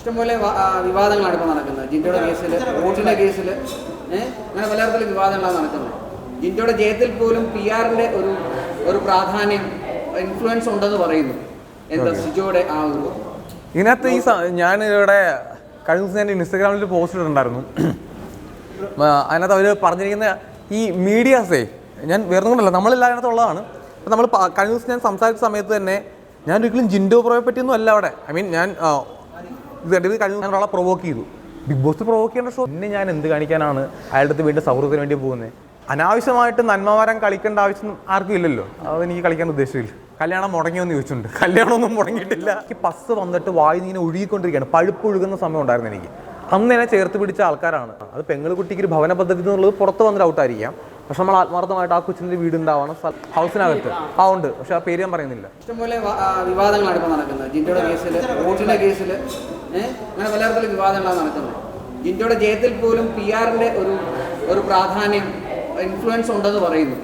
ഇഷ്ടംപോലെ വിവാദങ്ങളാണ് ഇപ്പോൾ നടക്കുന്നത്. ജിൻഡോയുടെ കേസിൽ, വോട്ടിൻ്റെ കേസിൽ അങ്ങനെ പലതരത്തിലും വിവാദങ്ങളാണ് നടക്കുന്നത്. ജിൻഡോയുടെ ജയത്തിൽ പോലും PR-ന്റെ ഒരു പ്രാധാന്യം, ഇൻഫ്ലുവൻസ് ഉണ്ടെന്ന് പറയുന്നു. എന്താ സിജോയുടെ ആ ഒരു ഇതിനകത്ത് ഞാൻ ഇവിടെ കഴിഞ്ഞ ദിവസം ഞാൻ ഇൻസ്റ്റാഗ്രാമിൽ പോസ്റ്റ് ഇട്ടിട്ടുണ്ടായിരുന്നു. അതിനകത്ത് അവർ പറഞ്ഞിരിക്കുന്ന ഈ മീഡിയാസേ, ഞാൻ വേറെ കൊണ്ടല്ല, നമ്മളെല്ലാം അതിനകത്തുള്ളതാണ്. അപ്പം നമ്മൾ കഴിഞ്ഞ ദിവസം ഞാൻ സംസാരിച്ച സമയത്ത് തന്നെ ഞാൻ ഒരിക്കലും ജിൻഡോ ബ്രോയെ പറ്റിയൊന്നും അല്ല അവിടെ. ഐ മീൻ ഞാൻ ഇത് കഴിഞ്ഞ ഞാൻ ഒരാളെ പ്രൊവോക്ക് ചെയ്തു. ബിഗ് ബോസ് പ്രൊവോക്ക് ചെയ്യേണ്ട ഷോ പിന്നെ ഞാൻ എന്ത് കാണിക്കാനാണ് അയാളുടെ അടുത്ത് വീണ്ടും സൗഹൃദത്തിന് വേണ്ടി പോകുന്നത്? അനാവശ്യമായിട്ട് നന്മമാരം കളിക്കേണ്ട ആവശ്യം ആർക്കും ഇല്ലല്ലോ. അതെനിക്ക് കളിക്കാൻ ഉദ്ദേശമില്ല. കല്യാണം മുടങ്ങിയെന്ന് ചോദിച്ചിട്ടുണ്ട്. കല്യാണമൊന്നും മുടങ്ങിയിട്ടില്ല. എനിക്ക് പസ് വന്നിട്ട് വായി ഇങ്ങനെ ഒഴുകിക്കൊണ്ടിരിക്കുകയാണ്. പഴുപ്പ് ഒഴുകുന്ന സമയം ഉണ്ടായിരുന്നു എനിക്ക്. അന്ന് എന്നെ ചേർത്ത് പിടിച്ച ആൾക്കാരാണ്. അത് പെങ്ങളുകുട്ടിക്ക് ഒരു ഭവന പദ്ധതി എന്നുള്ളത് പുറത്ത് വന്നിട്ട് ഔട്ടായിരിക്കാം. പക്ഷെ നമ്മൾ ആത്മാർത്ഥമായിട്ട് ആ കൊച്ചിൻ്റെ വീടുണ്ടാവണം, ഹൗസിനകത്ത് ഉണ്ട്. പക്ഷെ ആ പേര് ഞാൻ പറയുന്നില്ല. ഇഷ്ടംപോലെ വിവാദങ്ങളാണ് ഇപ്പോൾ നടക്കുന്നത്. ജിൻഡോയുടെ കേസിൽ, വോട്ടിൻ്റെ കേസിൽ അങ്ങനെ പലതരത്തിലും വിവാദങ്ങളാണ് നടക്കുന്നത്. ജിൻഡോയുടെ ജയത്തിൽ പോലും PR-ന്റെ ഒരു പ്രാധാന്യം, ഇൻഫ്ലുവൻസ് ഉണ്ടെന്ന് പറയുന്നു.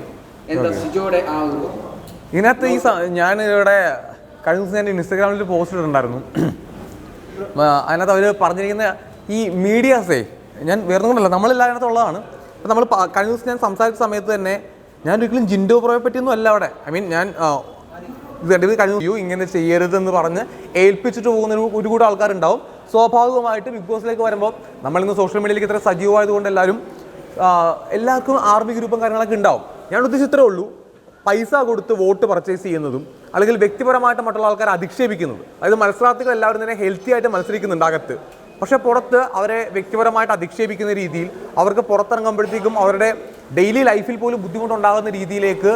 എന്താ സിജോയുടെ ആ ഒരു ഇതിനകത്ത് ഞാൻ ഇവിടെ കഴിഞ്ഞ ദിവസം ഞാൻ ഇൻസ്റ്റാഗ്രാമിൽ പോസ്റ്റ് ഇട്ടിട്ടുണ്ടായിരുന്നു. അതിനകത്ത് അവർ പറഞ്ഞിരിക്കുന്ന ഈ മീഡിയാസേ, ഞാൻ വേറെ കൊണ്ടല്ല, നമ്മളെല്ലാം അതിനകത്തുള്ളതാണ്. അപ്പം നമ്മൾ കഴിഞ്ഞ ദിവസം ഞാൻ സംസാരിച്ച സമയത്ത് തന്നെ ഞാൻ ഒരിക്കലും ജിൻഡോ ബ്രോയെ പറ്റിയൊന്നും അല്ല അവിടെ. ഐ മീൻ ഞാൻ ഇത് കഴിഞ്ഞ ഇങ്ങനെ ചെയ്യരുതെന്ന് പറഞ്ഞ് ഏൽപ്പിച്ചിട്ട് പോകുന്ന ഒരു കൂട്ടം ആൾക്കാരുണ്ടാവും. സ്വാഭാവികമായിട്ട് ബിഗ് ബോസിലേക്ക് വരുമ്പോൾ നമ്മളിന്ന് സോഷ്യൽ മീഡിയയിലേക്ക് ഇത്ര സജീവമായതുകൊണ്ട് എല്ലാവർക്കും ആർമി ഗ്രൂപ്പും കാര്യങ്ങളൊക്കെ ഉണ്ടാവും. ഞാൻ ഉദ്ദേശിച്ചത്രേ ഉള്ളൂ, പൈസ കൊടുത്ത് വോട്ട് പർച്ചേസ് ചെയ്യുന്നതും അല്ലെങ്കിൽ വ്യക്തിപരമായിട്ട് മറ്റുള്ള ആൾക്കാരെ അധിക്ഷേപിക്കുന്നതും. അതായത് മത്സരാർത്ഥികൾ എല്ലാവരും തന്നെ ഹെൽത്തി ആയിട്ട് മത്സരിക്കുന്നുണ്ട് അകത്ത്. പക്ഷേ പുറത്ത് അവരെ വ്യക്തിപരമായിട്ട് അധിക്ഷേപിക്കുന്ന രീതിയിൽ, അവർക്ക് പുറത്തിറങ്ങുമ്പോഴത്തേക്കും അവരുടെ ഡെയിലി ലൈഫിൽ പോലും ബുദ്ധിമുട്ടുണ്ടാകുന്ന രീതിയിലേക്ക്,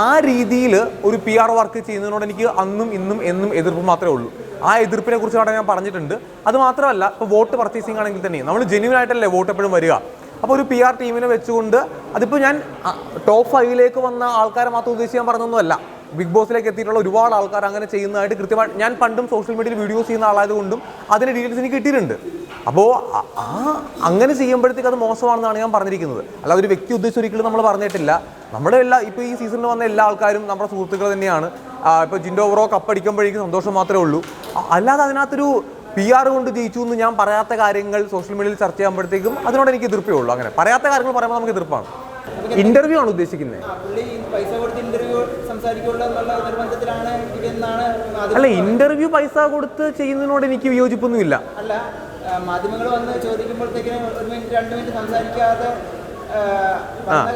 ആ രീതിയിൽ ഒരു PR വർക്ക് ചെയ്യുന്നതിനോട് എനിക്ക് അന്നും ഇന്നും എന്നും എതിർപ്പ് മാത്രമേ ഉള്ളൂ. ആ എതിർപ്പിനെ കുറിച്ചാണ് ഞാൻ പറഞ്ഞിട്ടുണ്ട്. അത് മാത്രമല്ല, ഇപ്പോൾ വോട്ട് പർച്ചേസിംഗ് ആണെങ്കിൽ തന്നെ നമ്മൾ ജെന്യുവൻ ആയിട്ടല്ലേ വോട്ട് എപ്പോഴും വരിക. അപ്പോൾ ഒരു PR ടീമിനെ വെച്ചുകൊണ്ട്, അതിപ്പോൾ ഞാൻ ടോപ്പ് 5 വന്ന ആൾക്കാരെ മാത്രം ഉദ്ദേശിച്ച് ഞാൻ പറഞ്ഞൊന്നുമല്ല. ബിഗ് ബോസിലേക്ക് എത്തിയിട്ടുള്ള ഒരുപാട് ആൾക്കാർ അങ്ങനെ ചെയ്യുന്നതായിട്ട് കൃത്യമായിട്ട് ഞാൻ പണ്ടും സോഷ്യൽ മീഡിയയിൽ വീഡിയോസ് ചെയ്യുന്ന ആളായതുകൊണ്ടും അതിൻ്റെ ഡീറ്റെയിൽസ് എനിക്ക് കിട്ടിയിട്ടുണ്ട്. അപ്പോൾ അങ്ങനെ ചെയ്യുമ്പോഴത്തേക്ക് അത് മോശമാണെന്നാണ് ഞാൻ പറഞ്ഞിരിക്കുന്നത്. അല്ലാതെ ഒരു വ്യക്തി ഉദ്ദേശിച്ച് ഒരിക്കലും നമ്മൾ പറഞ്ഞിട്ടില്ല. നമ്മുടെ ഇപ്പോൾ ഈ സീസണിൽ വന്ന എല്ലാ ആൾക്കാരും നമ്മുടെ സുഹൃത്തുക്കൾ തന്നെയാണ്. ഇപ്പോൾ ജിൻഡോ ബ്രോ കപ്പടിക്കുമ്പോഴേക്കും സന്തോഷം മാത്രമേ ഉള്ളൂ. അല്ലാതെ അതിനകത്തൊരു PR കൊണ്ട് ജയിച്ചു എന്ന് ഞാൻ പറയാത്ത കാര്യങ്ങൾ സോഷ്യൽ മീഡിയയിൽ ചർച്ച ചെയ്യുമ്പോഴത്തേക്കും അതിനോട് എനിക്ക് എതിർപ്പേ ഉള്ളൂ. അങ്ങനെ പറയാത്ത കാര്യങ്ങൾ പറയുമ്പോൾ നമുക്ക് എതിർപ്പാണ്. ഇന്റർവ്യൂ ആണ് ഉദ്ദേശിക്കുന്നത്. അല്ല, ഇന്റർവ്യൂ പൈസ കൊടുത്ത് ചെയ്യുന്നതിനോട് എനിക്ക് വിയോജിപ്പൊന്നുമില്ല. മാധ്യമങ്ങൾ വന്ന് ചോദിക്കുമ്പോഴത്തേക്കിനും 1 മിനിറ്റ് 2 മിനിറ്റ് സംസാരിക്കാതെ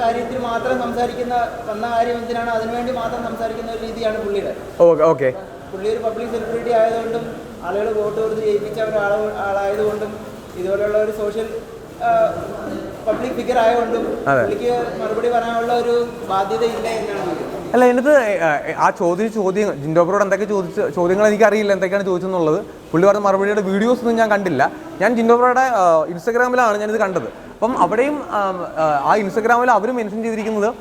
കാര്യത്തിൽ മാത്രം വന്ന കാര്യം എന്തിനാണ് അതിനുവേണ്ടി മാത്രം സംസാരിക്കുന്ന ഒരു രീതിയാണ് പുള്ളിയുടെ. ഓക്കെ, പുള്ളി ഒരു പബ്ലിക് സെലിബ്രിറ്റി ആയതുകൊണ്ടും ആളുകൾ വോട്ട് കൊടുത്ത് ജയിപ്പിച്ച ഒരാളായതുകൊണ്ടും ഇതുപോലെയുള്ള ഒരു സോഷ്യൽ പബ്ലിക് ഫിഗർ ആയതുകൊണ്ടും പുള്ളിക്ക് മറുപടി പറയാനുള്ള ഒരു ബാധ്യത ഇല്ല എന്നാണ്. അല്ല, എന്നിട്ട് ആ ചോദ്യം ജിൻഡോ ബ്രോയോട് എന്തൊക്കെ ചോദ്യങ്ങൾ എനിക്കറിയില്ല എന്തൊക്കെയാണ് ചോദിച്ചെന്നുള്ളത്. പുള്ളി പറഞ്ഞ മറുപടിയുടെ വീഡിയോസ് ഒന്നും ഞാൻ കണ്ടില്ല. ഞാൻ ജിൻഡോ ബ്രോയുടെ ഇൻസ്റ്റാഗ്രാമിലാണ് ഞാനിത് കണ്ടത്. അപ്പം അവിടെയും ആ ഇൻസ്റ്റാഗ്രാമിൽ അവർ മെൻഷൻ ചെയ്തിരിക്കുന്നത്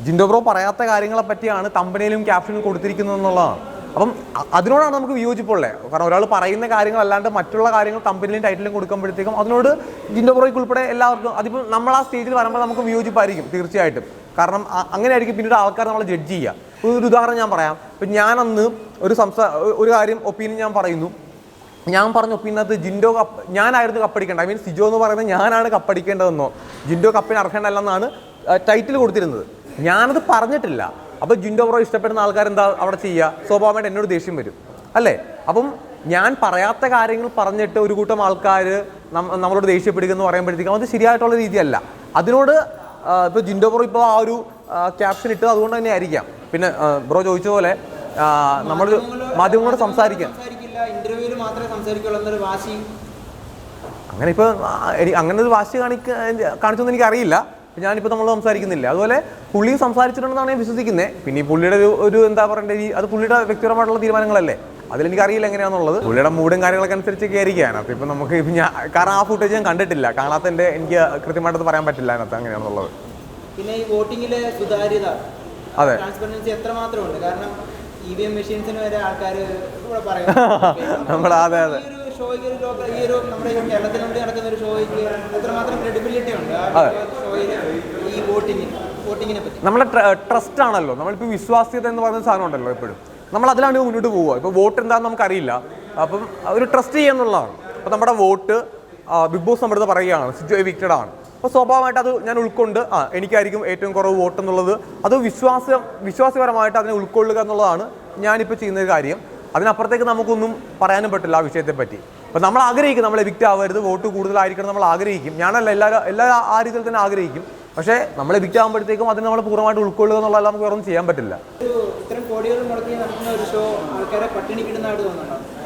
ജിൻഡോ ബ്രോ പറയാത്ത കാര്യങ്ങളെ പറ്റിയാണ് തമ്പനയിലും ക്യാപ്ഷനും കൊടുത്തിരിക്കുന്നത് എന്നുള്ളതാണ്. അപ്പം അതിനോടാണ് നമുക്ക് വിയോജിപ്പുള്ളത്. കാരണം ഒരാൾ പറയുന്ന കാര്യങ്ങളല്ലാണ്ട് മറ്റുള്ള കാര്യങ്ങൾ തമ്പനിയിലും ടൈറ്റിലും കൊടുക്കുമ്പോഴത്തേക്കും അതിനോട് ജിൻഡോ ബ്രോയ്ക്ക് ഉൾപ്പെടെ എല്ലാവർക്കും, അതിപ്പോൾ നമ്മൾ ആ സ്റ്റേജിൽ വരുമ്പോൾ നമുക്ക് വിയോജിപ്പായിരിക്കും തീർച്ചയായിട്ടും. കാരണം അങ്ങനെയായിരിക്കും പിന്നീട് ആൾക്കാർ നമ്മളെ ജഡ്ജ് ചെയ്യുക. ഒരു ഉദാഹരണം ഞാൻ പറയാം. ഇപ്പം ഞാനന്ന് ഒരു കാര്യം ഒപ്പീനിയൻ ഞാൻ പറയുന്നു. ഞാൻ പറഞ്ഞ ഒപ്പീനിയനകത്ത് ജിൻഡോ ഞാനായിരുന്നു കപ്പടിക്കേണ്ടത്. ഐ മീൻ സിജോ എന്ന് പറയുന്നത് ഞാനാണ് കപ്പടിക്കേണ്ടതെന്നോ ജിൻഡോ കപ്പിന് അർഹണ്ടല്ലെന്നാണ് ടൈറ്റിൽ കൊടുത്തിരുന്നത്. ഞാനത് പറഞ്ഞിട്ടില്ല. അപ്പോൾ ജിൻഡോ ബ്രോ ഇഷ്ടപ്പെടുന്ന ആൾക്കാരെന്താ അവിടെ ചെയ്യുക? സ്വാഭാവികമായിട്ട് എന്നോട് ദേഷ്യം വരും അല്ലേ? അപ്പം ഞാൻ പറയാത്ത കാര്യങ്ങൾ പറഞ്ഞിട്ട് ഒരു കൂട്ടം ആൾക്കാർ നമ്മളോട് ദേഷ്യപ്പെടുക എന്ന് പറയുമ്പോഴത്തേക്കും അത് ശരിയായിട്ടുള്ള രീതിയല്ല. അതിനോട് ഇപ്പോൾ ജിൻഡോ ബ്രോ ഇപ്പോൾ ആ ഒരു ക്യാപ്ഷൻ ഇട്ടത് അതുകൊണ്ട് തന്നെ ആയിരിക്കാം. പിന്നെ ബ്രോ ചോദിച്ച പോലെ നമ്മൾ മാധ്യമങ്ങളോട് സംസാരിക്കാം, അങ്ങനെ ഇപ്പോൾ അങ്ങനെ ഒരു വാശി കാണിച്ചൊന്നും എനിക്കറിയില്ല. ഞാനിപ്പോൾ നമ്മൾ സംസാരിക്കുന്നില്ല. അതുപോലെ പുള്ളിയും സംസാരിച്ചിട്ടുണ്ടെന്നാണ് ഞാൻ വിശ്വസിക്കുന്നത്. പിന്നെ ഈ പുള്ളിയുടെ ഒരു എന്താ പറയേണ്ടത്, അത് പുള്ളിയുടെ വ്യക്തിപരമായിട്ടുള്ള തീരുമാനങ്ങളല്ലേ. അതിലെനിക്കറിയില്ല എങ്ങനെയാണെന്നുള്ളത്. പുള്ളിയുടെ മൂഡും കാര്യങ്ങളൊക്കെ അനുസരിച്ചൊക്കെ ആയിരിക്കും അതിനകത്ത്. ഇപ്പം നമുക്ക് കാരണം ആ ഫുട്ടേജ് ഞാൻ കണ്ടിട്ടില്ല, കാണാത്തതിൻ്റെ എനിക്ക് കൃത്യമായിട്ട് പറയാൻ പറ്റില്ല അതിനകത്ത് എങ്ങനെയാണെന്നുള്ളത്. പിന്നെ ഈ വോട്ടിങ്ങിലെ സുതാര്യത, ട്രാൻസ്പെറൻസി എത്രമാത്രം ഉണ്ട്? കാരണം EVM മെഷീൻസിന് വരെ ആൾക്കാർ ഇവിടെ പറയും അതെ ഈ ഒരു നമ്മുടെ കേരളത്തിനുള്ളിൽ നടക്കുന്ന ഒരു ഷോയ്ക്ക് എത്രമാത്രം ക്രെഡിബിലിറ്റി ഉണ്ട് ഈ വോട്ടിങ്ങിനെ പറ്റി? നമ്മളെ ട്രസ്റ്റ് ആണല്ലോ. നമ്മളിപ്പോൾ വിശ്വാസ്യത എന്ന് പറയുന്ന സാധനം ഉണ്ടല്ലോ എപ്പോഴും. നമ്മൾ അതിലാണ് മുന്നോട്ട് പോവുക. ഇപ്പോൾ വോട്ട് എന്താണെന്ന് നമുക്കറിയില്ല. അപ്പം ഒരു ട്രസ്റ്റ് ചെയ്യാന്നുള്ളതാണ്. അപ്പോൾ നമ്മുടെ വോട്ട് ബിഗ് ബോസ് നമ്മുടെ അടുത്ത് പറയുകയാണ് സിജോ എവിക്റ്റഡ് ആണ്. അപ്പോൾ സ്വാഭാവികമായിട്ട് അത് ഞാൻ ഉൾക്കൊണ്ട് എനിക്കായിരിക്കും ഏറ്റവും കുറവ് വോട്ട് എന്നുള്ളത്, അത് വിശ്വാസപരമായിട്ട് അതിനെ ഉൾക്കൊള്ളുക എന്നുള്ളതാണ് ഞാനിപ്പോൾ ചെയ്യുന്ന ഒരു കാര്യം. അതിനപ്പുറത്തേക്ക് നമുക്കൊന്നും പറയാനും പറ്റില്ല ആ വിഷയത്തെ പറ്റി. അപ്പോൾ നമ്മൾ ആഗ്രഹിക്കും നമ്മൾ എവിക്റ്റ് ആവരുത്, വോട്ട് കൂടുതലായിരിക്കണം നമ്മൾ ആഗ്രഹിക്കും. ഞാനല്ല എല്ലാ ആ രീതിയിൽ തന്നെ ആഗ്രഹിക്കും. പക്ഷേ നമ്മൾ എവിക്റ്റ് ആകുമ്പോഴത്തേക്കും അതിന് നമ്മൾ പൂർണ്ണമായിട്ട് ഉൾക്കൊള്ളുക എന്നുള്ളത് നമുക്ക് വേറൊന്നും ചെയ്യാൻ പറ്റില്ല.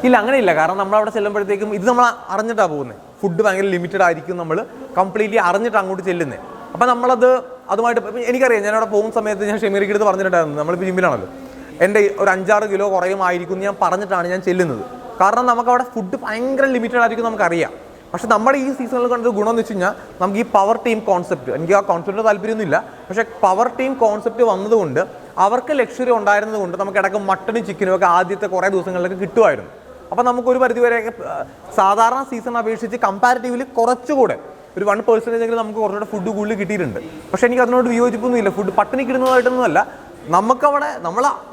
ഇല്ല, അങ്ങനെയില്ല. കാരണം നമ്മളവിടെ ചെല്ലുമ്പോഴത്തേക്കും ഇത് നമ്മൾ അറിഞ്ഞിട്ടാണ് പോകുന്നത്. ഫുഡ് ഭയങ്കര ലിമിറ്റഡ് ആയിരിക്കും, നമ്മൾ കംപ്ലീറ്റ്ലി അറിഞ്ഞിട്ട് അങ്ങോട്ട് ചെല്ലുന്നത്. അപ്പം നമ്മളത് അതുമായിട്ട് എനിക്കറിയാം. ഞാനവിടെ പോകുന്ന സമയത്ത് ഞാൻ ഷെമീറിക്ക് അടുത്ത് പറഞ്ഞിട്ടുണ്ടായിരുന്നു, നമ്മളിപ്പോൾ ജിമ്മിലാണല്ലോ, എൻ്റെ ഒരു 5-6 കിലോ കുറയുമായിരിക്കും എന്ന് ഞാൻ പറഞ്ഞിട്ടാണ് ഞാൻ ചെല്ലുന്നത്. കാരണം നമുക്കവിടെ ഫുഡ് ഭയങ്കര ലിമിറ്റഡ് ആയിരിക്കും നമുക്കറിയാം. പക്ഷെ നമ്മുടെ ഈ സീസണിൽ കണ്ടൊരു ഗുണം എന്ന് വെച്ച് കഴിഞ്ഞാൽ നമുക്ക് ഈ പവർ ടീം കോൺസെപ്റ്റ്, എനിക്ക് ആ കോൺസെപ്റ്റ് താല്പര്യമൊന്നുമില്ല, പക്ഷേ പവർ ടീം കോൺസെപ്റ്റ് വന്നതുകൊണ്ട് അവർക്ക് ലക്ഷറി ഉണ്ടായിരുന്നത് കൊണ്ട് നമുക്ക് ഇടയ്ക്ക് മട്ടനും ചിക്കനും ഒക്കെ ആദ്യത്തെ കുറേ ദിവസങ്ങളിലൊക്കെ കിട്ടുമായിരുന്നു. അപ്പോൾ നമുക്കൊരു പരിധിവരെയൊക്കെ സാധാരണ സീസൺ അപേക്ഷിച്ച് കമ്പാരിറ്റീവ്ലി കുറച്ചുകൂടെ ഒരു 1% നമുക്ക് കുറച്ചുകൂടെ ഫുഡ് കൂടുതൽ കിട്ടിയിട്ടുണ്ട്. പക്ഷേ എനിക്ക് അതിനോട് വിയോജിപ്പൊന്നുമില്ല. ഫുഡ് പട്ടിണി കിടുന്നതായിട്ടൊന്നുമല്ല. നമുക്കവിടെ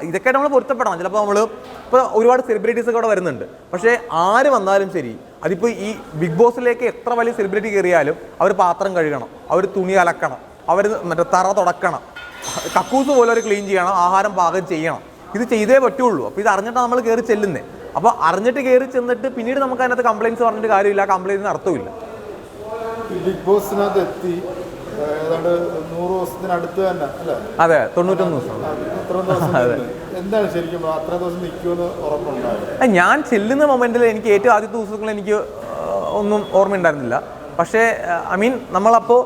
ഇതൊക്കെ നമ്മൾ പൊരുത്തപ്പെടണം. ചിലപ്പോൾ ഇപ്പോൾ ഒരുപാട് സെലിബ്രിറ്റീസ് ഒക്കെ അവിടെ വരുന്നുണ്ട്. പക്ഷേ ആര് വന്നാലും ശരി, അതിപ്പോൾ ഈ ബിഗ് ബോസിലേക്ക് എത്ര വലിയ സെലിബ്രിറ്റി കയറിയാലും അവർ പാത്രം കഴുകണം, അവർ തുണി അലക്കണം, അവർ തറ തുടക്കണം, കക്കൂസ് പോലെ അവർ ക്ലീൻ ചെയ്യണം, ആഹാരം പാകം ചെയ്യണം. ഇത് ചെയ്തേ പറ്റുള്ളൂ. അപ്പോൾ ഇത് അറിഞ്ഞിട്ടാണ് നമ്മൾ കയറി ചെല്ലുന്നത്. അപ്പോൾ അറിഞ്ഞിട്ട് കയറി ചെന്നിട്ട് പിന്നീട് നമുക്ക് അതിനകത്ത് കംപ്ലയിൻറ്റ്സ് പറഞ്ഞിട്ട് കാര്യമില്ല. കംപ്ലയിൻറ്റിന് അർത്ഥമില്ല. ബിഗ് ബോസിനകത്ത് എത്തി ഏതാണ്ട് 100 ദിവസത്തിനടുത്ത് തന്നെ അല്ലേ? അതെ, 91 ദിവസം. എന്താണ് ശരിക്കും അത്ര ദിവസം നിൽക്കുമെന്ന് ഉറപ്പുണ്ടായത്? ഞാൻ ചെല്ലുന്ന മൊമെന്റിൽ എനിക്ക് ഏറ്റവും ആദ്യത്തെ ദിവസങ്ങളിൽ എനിക്ക് ഒന്നും ഓർമ്മയുണ്ടായിരുന്നില്ല. പക്ഷേ നമ്മളപ്പോൾ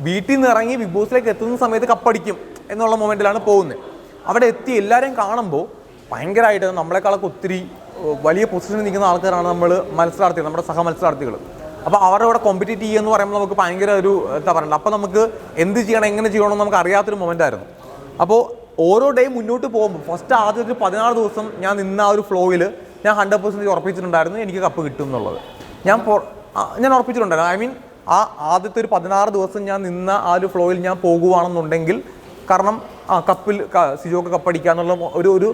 വീട്ടിൽ നിന്ന് ഇറങ്ങി ബിഗ് ബോസിലേക്ക് എത്തുന്ന സമയത്ത് കപ്പടിക്കും എന്നുള്ള മൊമെന്റിലാണ് പോകുന്നത്. അവിടെ എത്തി എല്ലാവരെയും കാണുമ്പോൾ ഭയങ്കരമായിട്ട് നമ്മളെക്കാളൊക്കെ ഒത്തിരി വലിയ പൊസിഷനിൽ നിൽക്കുന്ന ആൾക്കാരാണ് നമ്മൾ മത്സരാർത്ഥികൾ, നമ്മുടെ സഹ മത്സരാർത്ഥികൾ. അപ്പോൾ അവരുടെ കൂടെ കോമ്പറ്റീറ്റ് ചെയ്യുമെന്ന് പറയുമ്പോൾ നമുക്ക് ഭയങ്കര ഒരു എന്താ പറയുക, അപ്പോൾ നമുക്ക് എന്ത് ചെയ്യണം എങ്ങനെ ചെയ്യണമെന്ന് നമുക്ക് അറിയാത്തൊരു മൊമെൻ്റ് ആയിരുന്നു. അപ്പോൾ ഓരോ ഡേ മുന്നോട്ട് പോകുമ്പോൾ ഫസ്റ്റ് ആദ്യത്തെ 16 ദിവസം ഞാൻ നിന്ന ആ ഒരു ഫ്ലോയിൽ ഞാൻ 100% ഉറപ്പിച്ചിട്ടുണ്ടായിരുന്നു എനിക്ക് കപ്പ് കിട്ടും എന്നുള്ളത്. ഞാൻ ഉറപ്പിച്ചിട്ടുണ്ടായിരുന്നു. ആ ആദ്യത്തെ ഒരു 16 ദിവസം ഞാൻ നിന്ന ആ ഒരു ഫ്ലോയിൽ ഞാൻ പോകുവാണെന്നുണ്ടെങ്കിൽ, കാരണം കപ്പിൽ സിജോക്ക് കപ്പടിക്കുക എന്നുള്ള ഒരു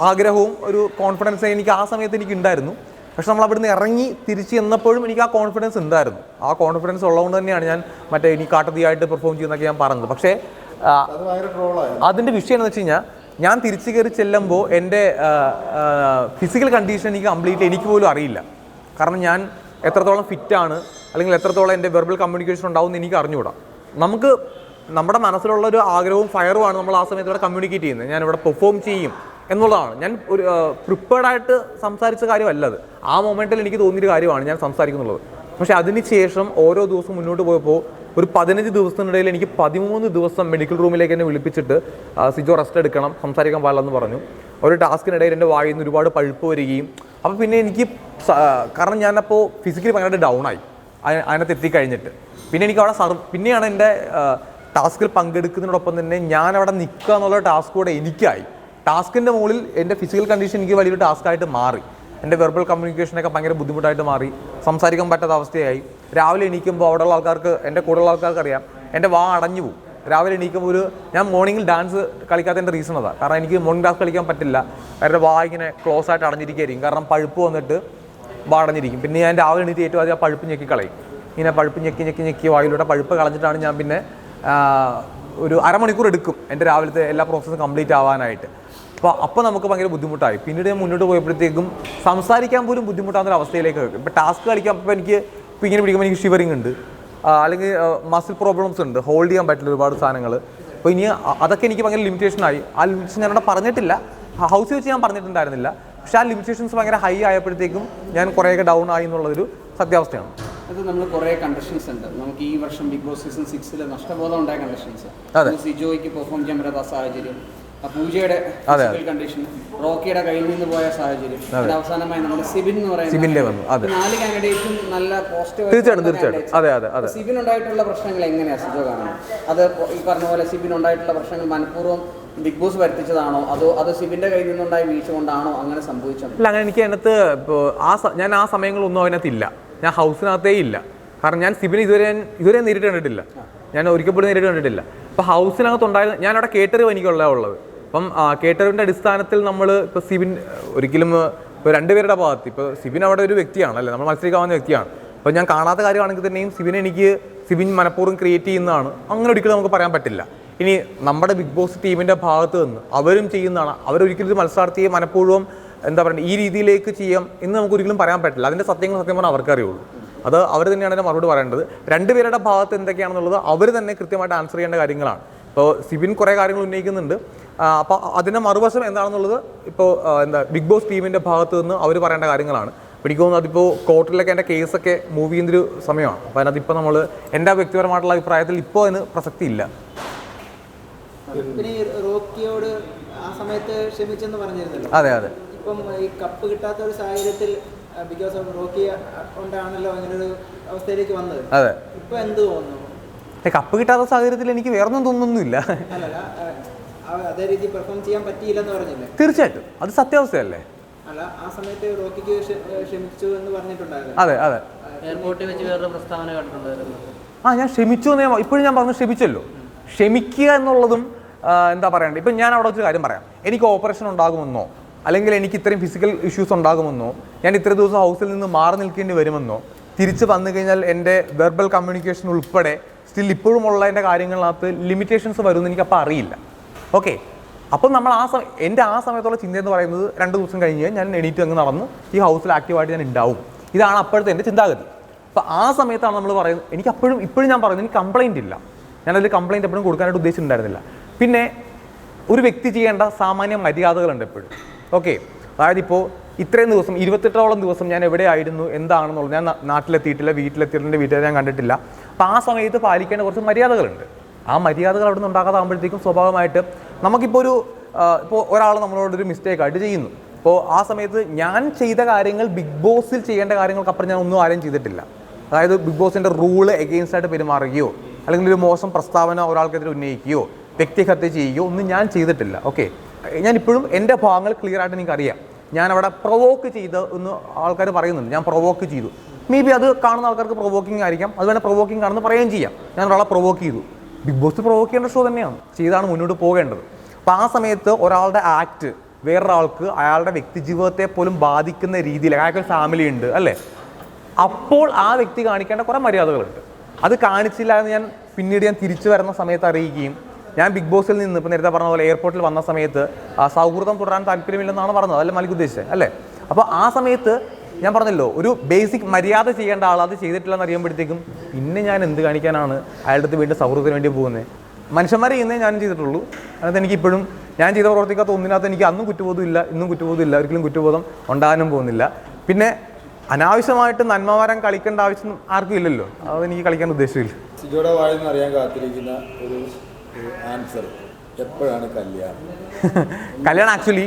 ആഗ്രഹവും ഒരു കോൺഫിഡൻസ് എനിക്ക് ആ സമയത്ത് എനിക്ക് ഉണ്ടായിരുന്നു. പക്ഷെ നമ്മൾ അവിടുന്ന് ഇറങ്ങി തിരിച്ച് ചെന്നപ്പോഴും എനിക്ക് ആ കോൺഫിഡൻസ് ഉണ്ടായിരുന്നു. ആ കോൺഫിഡൻസ് ഉള്ളതുകൊണ്ട് തന്നെയാണ് ഞാൻ ഇനി കാട്ടതിയായിട്ട് പെർഫോം ചെയ്യുന്നതൊക്കെ ഞാൻ പറഞ്ഞത്. പക്ഷേ അതിൻ്റെ വിഷയം എന്ന് വെച്ച് കഴിഞ്ഞാൽ ഞാൻ തിരിച്ചു കയറി ചെല്ലുമ്പോൾ എൻ്റെ ഫിസിക്കൽ കണ്ടീഷൻ എനിക്ക് പോലും അറിയില്ല. കാരണം ഞാൻ എത്രത്തോളം ഫിറ്റാണ് അല്ലെങ്കിൽ എത്രത്തോളം എൻ്റെ വെർബൽ കമ്മ്യൂണിക്കേഷൻ ഉണ്ടാവും എന്ന് എനിക്ക് അറിഞ്ഞുകൂടാ. നമുക്ക് നമ്മുടെ മനസ്സിലുള്ളൊരു ആഗ്രഹവും ഫയറുമാണ് നമ്മൾ ആ സമയത്ത് ഇവിടെ കമ്മ്യൂണിക്കേറ്റ് ചെയ്യുന്നത്. ഞാനിവിടെ പെർഫോം ചെയ്യും എന്നുള്ളതാണ്. ഞാൻ ഒരു പ്രിപ്പയർഡായിട്ട് സംസാരിച്ച കാര്യമല്ലത്. ആ മൊമെൻറ്റിൽ എനിക്ക് തോന്നിയൊരു കാര്യമാണ് ഞാൻ സംസാരിക്കുന്നുള്ളത്. പക്ഷേ അതിനുശേഷം ഓരോ ദിവസം മുന്നോട്ട് പോയപ്പോൾ ഒരു 15 ദിവസത്തിനിടയിൽ എനിക്ക് 13 ദിവസം മെഡിക്കൽ റൂമിലേക്ക് എന്നെ വിളിപ്പിച്ചിട്ട് സിജോ റെസ്റ്റ് എടുക്കണം, സംസാരിക്കാൻ പാടില്ലെന്ന് പറഞ്ഞു. ഒരു ടാസ്കിനിടയിൽ എൻ്റെ വായിൽ നിന്ന് ഒരുപാട് പഴുപ്പ് വരികയും, അപ്പോൾ പിന്നെ എനിക്ക് കാരണം ഞാനപ്പോൾ ഫിസിക്കലി ഭയങ്കര ഡൗണായി അതിനകത്ത് എത്തിക്കഴിഞ്ഞിട്ട്. പിന്നെ എനിക്ക് അവിടെ പിന്നെയാണ് എൻ്റെ ടാസ്കിൽ പങ്കെടുക്കുന്നതിനോടൊപ്പം തന്നെ ഞാനവിടെ നിൽക്കുക എന്നുള്ള ടാസ്ക് കൂടെ എനിക്കായി. ടാസ്കിൻ്റെ മുകളിൽ എൻ്റെ ഫിസിക്കൽ കണ്ടീഷൻ എനിക്ക് വലിയൊരു ടാസ്ക്കായിട്ട് മാറി. എൻ്റെ വെർബൽ കമ്മ്യൂണിക്കേഷനൊക്കെ ഭയങ്കര ബുദ്ധിമുട്ടായിട്ട് മാറി. സംസാരിക്കാൻ പറ്റാത്ത അവസ്ഥയായി. രാവിലെ എണീക്കുമ്പോൾ അവിടെയുള്ള ആൾക്കാർക്ക്, എൻ്റെ കൂടെയുള്ള ആൾക്കാർക്ക് അറിയാം, എൻ്റെ വാ അടഞ്ഞു പോകും. രാവിലെ എണീക്കുമ്പോൾ ഞാൻ മോർണിംഗിൽ ഡാൻസ് കളിക്കാത്തതിൻ്റെ റീസൺ അതാണ്. കാരണം എനിക്ക് മോർണിംഗ് ഡാൻസ് കളിക്കാൻ പറ്റില്ല. എൻ്റെ വാ ഇങ്ങനെ ക്ലോസ് ആയിട്ട് അടഞ്ഞിരിക്കുകയായിരിക്കും. കാരണം പഴുപ്പ് വന്നിട്ട് വാ അടഞ്ഞിരിക്കും. പിന്നെ ഞാൻ രാവിലെ എണീറ്റ് ഏറ്റവും ആദ്യം ആ പഴുപ്പ് ഞെക്കിക്കളയും. ഇങ്ങനെ പഴുപ്പ് ഞെക്കി വായിലൂടെ പഴുപ്പ് കളഞ്ഞിട്ടാണ് ഞാൻ പിന്നെ ഒരു അരമണിക്കൂർ എടുക്കും എൻ്റെ രാവിലത്തെ എല്ലാ പ്രോസസ്സും കംപ്ലീറ്റ് ആവാനായിട്ട്. അപ്പോൾ നമുക്ക് ഭയങ്കര ബുദ്ധിമുട്ടായി. പിന്നീട് ഞാൻ മുന്നോട്ട് പോയപ്പോഴത്തേക്കും സംസാരിക്കാൻ പോലും ബുദ്ധിമുട്ടാകുന്ന അവസ്ഥയിലേക്ക് വരും. ഇപ്പോൾ ടാസ്ക് കളിക്കാൻ ഇങ്ങനെ പിടിക്കുമ്പോൾ എനിക്ക് ഷിവറിങ് ഉണ്ട്, അല്ലെങ്കിൽ മസിൽ പ്രോബ്ലംസ് ഉണ്ട്, ഹോൾഡ് ചെയ്യാൻ പറ്റില്ല ഒരുപാട് സാധനങ്ങൾ. അപ്പോൾ ഇനി അതൊക്കെ എനിക്ക് ഭയങ്കര ലിമിറ്റേഷനായി. ആ ലിമിറ്റേഷൻ ഞാനവിടെ പറഞ്ഞിട്ടില്ല, ഹൗസിൽ വെച്ച് ഞാൻ പറഞ്ഞിട്ടുണ്ടായിരുന്നില്ല. പക്ഷേ ആ ലിമിറ്റേഷൻസ് ഭയങ്കര ഹൈ ആയപ്പോഴത്തേക്കും ഞാൻ കുറേയൊക്കെ ഡൗൺ ആയി എന്നുള്ളൊരു സത്യാവസ്ഥയാണ്. അത് നമ്മൾ കുറേ കണ്ടീഷൻസ് ഉണ്ട്. നമുക്ക് ഈ വർഷം ബിഗ് ബോസ് സീസൺ 6 നഷ്ടബോധം ഉണ്ടായ കണ്ടീഷൻസ്, സിജോയ്ക്ക് പെർഫോം ചെയ്യാൻ പറ്റാത്ത സാഹചര്യം, പൂജയുടെ ഫിസിക്കൽ കണ്ടീഷൻ, റോക്കിയുടെ കയ്യിൽ നിന്ന് പോയ സാഹചര്യം, അവസാനമായി നമ്മുടെ സിബിൻ എന്ന് പറയുന്നത് 4 കാൻഡിഡേറ്റും നല്ല പോസിറ്റീവ്. സിബിൻ ഉണ്ടായിട്ടുള്ള പ്രശ്നങ്ങൾ എങ്ങനെയാണ് സിജോ കാണുന്നത്? അത് ഈ പറഞ്ഞ പോലെ സിബിൻ ഉണ്ടായിട്ടുള്ള പ്രശ്നങ്ങൾ മനഃപൂർവ്വം ബിഗ് ബോസ് വരുത്തിച്ചതാണോ, അതോ അത് സിബിന്റെ കയ്യിൽ നിന്നുണ്ടായ വീഴ്ച കൊണ്ടാണോ അങ്ങനെ സംഭവിച്ചത്? അല്ല, അങ്ങനെ എനിക്ക് അതിനകത്ത് ഞാൻ ആ സമയങ്ങളൊന്നും അതിനകത്തില്ല. ഞാൻ ഹൗസിനകത്തേ ഇല്ല. കാരണം ഞാൻ സിബിനെ ഇതുവരെ നേരിട്ട് കണ്ടിട്ടില്ല. ഞാൻ ഒരിക്കൽ പോലും നേരിട്ട് കണ്ടിട്ടില്ല. അപ്പോൾ ഹൗസിനകത്തുണ്ടായിരുന്ന ഞാനവിടെ കേട്ടറിവ് എനിക്കുള്ളത്. അപ്പം കേട്ടറിവിൻ്റെ അടിസ്ഥാനത്തിൽ നമ്മൾ ഇപ്പോൾ സിബിൻ ഒരിക്കലും ഇപ്പോൾ രണ്ടുപേരുടെ ഭാഗത്ത് ഇപ്പോൾ സിബിൻ അവിടെ ഒരു വ്യക്തിയാണ് അല്ലേ, നമ്മൾ മത്സരിക്കാവുന്ന വ്യക്തിയാണ്. അപ്പോൾ ഞാൻ കാണാത്ത കാര്യമാണെങ്കിൽ തന്നെയും സിബിൻ മനഃപൂർവ്വം ക്രിയേറ്റ് ചെയ്യുന്നതാണ്, അങ്ങനെ ഒരിക്കലും നമുക്ക് പറയാൻ പറ്റില്ല. ഇനി നമ്മുടെ ബിഗ് ബോസ് ടീമിൻ്റെ ഭാഗത്ത് നിന്ന് അവരും ചെയ്യുന്നതാണ്, അവരൊരിക്കലും ഒരു മത്സരാർത്ഥിയെ മനഃപൂർവ്വം എന്താ പറയുക ഈ രീതിയിലേക്ക് ചെയ്യാം എന്ന് നമുക്ക് ഒരിക്കലും പറയാൻ പറ്റില്ല. അതിൻ്റെ സത്യം പറഞ്ഞാൽ അവർക്ക് അറിയുള്ളൂ. അത് അവർ തന്നെയാണ് അതിൻ്റെ മറുപടി പറയേണ്ടത്. രണ്ടുപേരുടെ ഭാഗത്ത് എന്തൊക്കെയാണെന്നുള്ളത് അവർ തന്നെ കൃത്യമായിട്ട് ആൻസർ ചെയ്യേണ്ട കാര്യങ്ങളാണ്. ഇപ്പോൾ സിബിൻ കുറേ കാര്യങ്ങൾ ഉന്നയിക്കുന്നുണ്ട്, അപ്പോൾ അതിൻ്റെ മറുവശം എന്താണെന്നുള്ളത് ഇപ്പോൾ ബിഗ് ബോസ് ടീമിൻ്റെ ഭാഗത്ത് നിന്ന് അവർ പറയേണ്ട കാര്യങ്ങളാണ്. എനിക്ക് തോന്നുന്നു അതിപ്പോൾ കോർട്ടിലൊക്കെ എൻ്റെ കേസൊക്കെ മൂവ് ചെയ്യുന്നൊരു സമയമാണ്. അപ്പോൾ അതിനകത്തിപ്പോൾ നമ്മൾ എൻ്റെ വ്യക്തിപരമായിട്ടുള്ള അഭിപ്രായത്തിൽ ഇപ്പോൾ അതിന് പ്രസക്തി ഇല്ല. പിന്നെ റോക്കിയോട് ആ സമയത്ത് ക്ഷമിച്ചെന്ന് പറഞ്ഞിരുന്നല്ലോ. അതെ അതെ. ഇപ്പം ഈ കപ്പ് കിട്ടാത്ത ഒരു സാഹചര്യത്തിൽ ബിക്കോസ് ഓഫ് റോക്കി കൊണ്ടാണല്ലോ അങ്ങനൊരു അവസ്ഥയിലേക്ക് വന്നത്. അതെ. ഇപ്പൊ എന്ത് തോന്നുന്നു? കപ്പ് കിട്ടാത്ത സാഹചര്യത്തിൽ എനിക്ക് വേറൊന്നും തോന്നുന്നൊന്നുമില്ല. അല്ലല്ല, അതേ രീതിയിൽ പെർഫോം ചെയ്യാൻ പറ്റിയില്ലെന്ന് പറഞ്ഞില്ലേ? തീർച്ചയായിട്ടും അത് സത്യാവസ്ഥയല്ലേ. അല്ല, ആ സമയത്ത് റോക്കിക്ക് ക്ഷമിച്ചു എന്ന് പറഞ്ഞിട്ടുണ്ടായിരുന്നു. അതെ അതെ. എയർപോർട്ടിൽ വെച്ച് വേറൊരു പ്രസ്താവന കണ്ടിട്ടുണ്ടായിരുന്നു. ഞാൻ ക്ഷമിച്ചു എന്ന് ഇപ്പോഴും ഞാൻ പറഞ്ഞു, ക്ഷമിച്ചല്ലോ. ക്ഷമിക്കുക എന്നുള്ളതും എന്താ പറയണ്ടത്, ഇപ്പം ഞാൻ അവിടെ വെച്ച് കാര്യം പറയാം. എനിക്ക് ഓപ്പറേഷൻ ഉണ്ടാകുമെന്നോ അല്ലെങ്കിൽ എനിക്ക് ഇത്രയും ഫിസിക്കൽ ഇഷ്യൂസ് ഉണ്ടാകുമെന്നോ ഞാൻ ഇത്ര ദിവസം ഹൗസിൽ നിന്ന് മാറി നിൽക്കേണ്ടി വരുമെന്നോ തിരിച്ച് വന്നു കഴിഞ്ഞാൽ എൻ്റെ വെർബൽ കമ്മ്യൂണിക്കേഷൻ ഉൾപ്പെടെ സ്റ്റിൽ ഇപ്പോഴും ഉള്ള എൻ്റെ കാര്യങ്ങളിനകത്ത് ലിമിറ്റേഷൻസ് വരുമെന്ന് എനിക്കപ്പോൾ അറിയില്ല. ഓക്കെ, അപ്പം നമ്മൾ എൻ്റെ ആ സമയത്തുള്ള ചിന്ത എന്ന് പറയുന്നത് 2 ദിവസം കഴിഞ്ഞ് ഞാൻ എണീറ്റ് അങ്ങ് നടന്ന് ഈ ഹൗസിൽ ആക്റ്റീവായിട്ട് ഞാൻ ഉണ്ടാവും. ഇതാണ് അപ്പോഴത്തെ എൻ്റെ ചിന്താഗതി. അപ്പോൾ ആ സമയത്താണ് നമ്മൾ പറയുന്നത്, എനിക്ക് ഇപ്പോഴും ഞാൻ പറയുന്നത് എനിക്ക് കംപ്ലയിൻ്റ് ഇല്ല, ഞാനതിൽ കംപ്ലയിൻറ്റ് എപ്പോഴും കൊടുക്കാനായിട്ട് ഉദ്ദേശിച്ചിട്ടുണ്ടായിരുന്നില്ല. പിന്നെ ഒരു വ്യക്തി ചെയ്യേണ്ട സാമാന്യ മര്യാദകളുണ്ട് എപ്പോഴും. ഓക്കെ, അതായത് ഇപ്പോൾ ഇത്രയും ദിവസം 28ഓളം ദിവസം ഞാൻ എവിടെയായിരുന്നു എന്താണെന്നുള്ളത് ഞാൻ നാട്ടിലെത്തിയിട്ടില്ല, വീട്ടിലെത്തിയിട്ടുണ്ട്, വീട്ടുകാരെ ഞാൻ കണ്ടിട്ടില്ല. അപ്പോൾ ആ സമയത്ത് പാലിക്കേണ്ട കുറച്ച് മര്യാദകളുണ്ട്. ആ മര്യാദകൾ അവിടെ നിന്ന് ഉണ്ടാകാതാകുമ്പോഴത്തേക്കും സ്വാഭാവികമായിട്ട് നമുക്കിപ്പോൾ ഇപ്പോൾ ഒരാൾ നമ്മളോടൊരു മിസ്റ്റേക്കായിട്ട് ചെയ്യുന്നു. അപ്പോൾ ആ സമയത്ത് ഞാൻ ചെയ്ത കാര്യങ്ങൾ ബിഗ് ബോസിൽ ചെയ്യേണ്ട കാര്യങ്ങൾക്കപ്പുറം ഞാൻ ഒന്നും ആരും ചെയ്തിട്ടില്ല. അതായത് ബിഗ് ബോസിൻ്റെ റൂള് എഗെയിൻസ്റ്റ് ആയിട്ട് പെരുമാറുകയോ അല്ലെങ്കിൽ ഒരു മോശം പ്രസ്താവന ഒരാൾക്കെതിരെ ഉന്നയിക്കുകയോ വ്യക്തിഹത്യ ചെയ്യുകയോ ഒന്നും ഞാൻ ചെയ്തിട്ടില്ല. ഓക്കെ, ഞാനിപ്പോഴും എൻ്റെ ഭാഗങ്ങൾ ക്ലിയർ ആയിട്ട് എനിക്കറിയാം. ഞാനവിടെ പ്രൊവോക്ക് ചെയ്ത് എന്ന് ആൾക്കാർ പറയുന്നുണ്ട്, ഞാൻ പ്രൊവോക്ക് ചെയ്തു. മേ ബി അത് കാണുന്ന ആൾക്കാർക്ക് പ്രൊവോക്കിംഗ് ആയിരിക്കാം, അത് വേണേൽ പ്രൊവോക്കിംഗ് ആണെന്ന് പറയുകയും ചെയ്യാം. ഞാൻ ഒരാളെ പ്രൊവോക്ക് ചെയ്തു. ബിഗ് ബോസ് പ്രൊവോക്ക് ചെയ്യേണ്ട ഷോ തന്നെയാണ്, ചെയ്താണ് മുന്നോട്ട് പോകേണ്ടത്. അപ്പോൾ ആ സമയത്ത് ഒരാളുടെ ആക്ട് വേറൊരാൾക്ക് അയാളുടെ വ്യക്തിജീവിതത്തെ പോലും ബാധിക്കുന്ന രീതിയിൽ, അയാൾക്ക് ഫാമിലി ഉണ്ട് അല്ലേ, അപ്പോൾ ആ വ്യക്തി കാണിക്കേണ്ട കുറേ മര്യാദകളുണ്ട്. അത് കാണിച്ചില്ല എന്ന് ഞാൻ പിന്നീട് തിരിച്ചു വരുന്ന സമയത്ത് അറിയിക്കുകയും, ഞാൻ ബിഗ് ബോസിൽ നിന്ന് ഇപ്പോൾ നേരത്തെ പറഞ്ഞ പോലെ എയർപോർട്ടിൽ വന്ന സമയത്ത് സൗഹൃദം തുടരാൻ താല്പര്യമില്ലെന്നാണ് പറഞ്ഞത്, അതല്ല മലിക് ഉദ്ദേശിച്ചത് അല്ലേ. അപ്പോൾ ആ സമയത്ത് ഞാൻ പറഞ്ഞല്ലോ, ഒരു ബേസിക് മര്യാദ ചെയ്യേണ്ട ആൾ അത് ചെയ്തിട്ടില്ലെന്ന് അറിയുമ്പോഴത്തേക്കും പിന്നെ ഞാൻ എന്ത് കാണിക്കാനാണ് അയാളുടെ അടുത്ത് വീണ്ടും സൗഹൃദത്തിന് വേണ്ടി പോകുന്നത്? മനുഷ്യന്മാരെ ചെയ്യുന്നേ ഞാനും ചെയ്തിട്ടുള്ളൂ. അതിനകത്ത് എനിക്കിപ്പോഴും ഞാൻ ചെയ്ത പ്രവർത്തിക്കാത്ത ഒന്നിനകത്ത് എനിക്ക് അന്നും കുറ്റബോധം ഇല്ല, ഇന്നും കുറ്റബോധം ഇല്ല, ഒരിക്കലും കുറ്റബോധം ഉണ്ടാകാനും പോകുന്നില്ല. പിന്നെ അനാവശ്യമായിട്ട് നന്മവരം കളിക്കേണ്ട ആവശ്യം ആർക്കും ഇല്ലല്ലോ, അതെനിക്ക് കളിക്കാൻ ഉദ്ദേശമില്ല. സിജോയുടെ വായിൽ നിന്ന് അറിയാൻ കാത്തിരിക്കുന്ന ഒരു ആൻസർ, എപ്പോഴാണ് കല്യാണം? കല്യാണം ആക്ച്വലി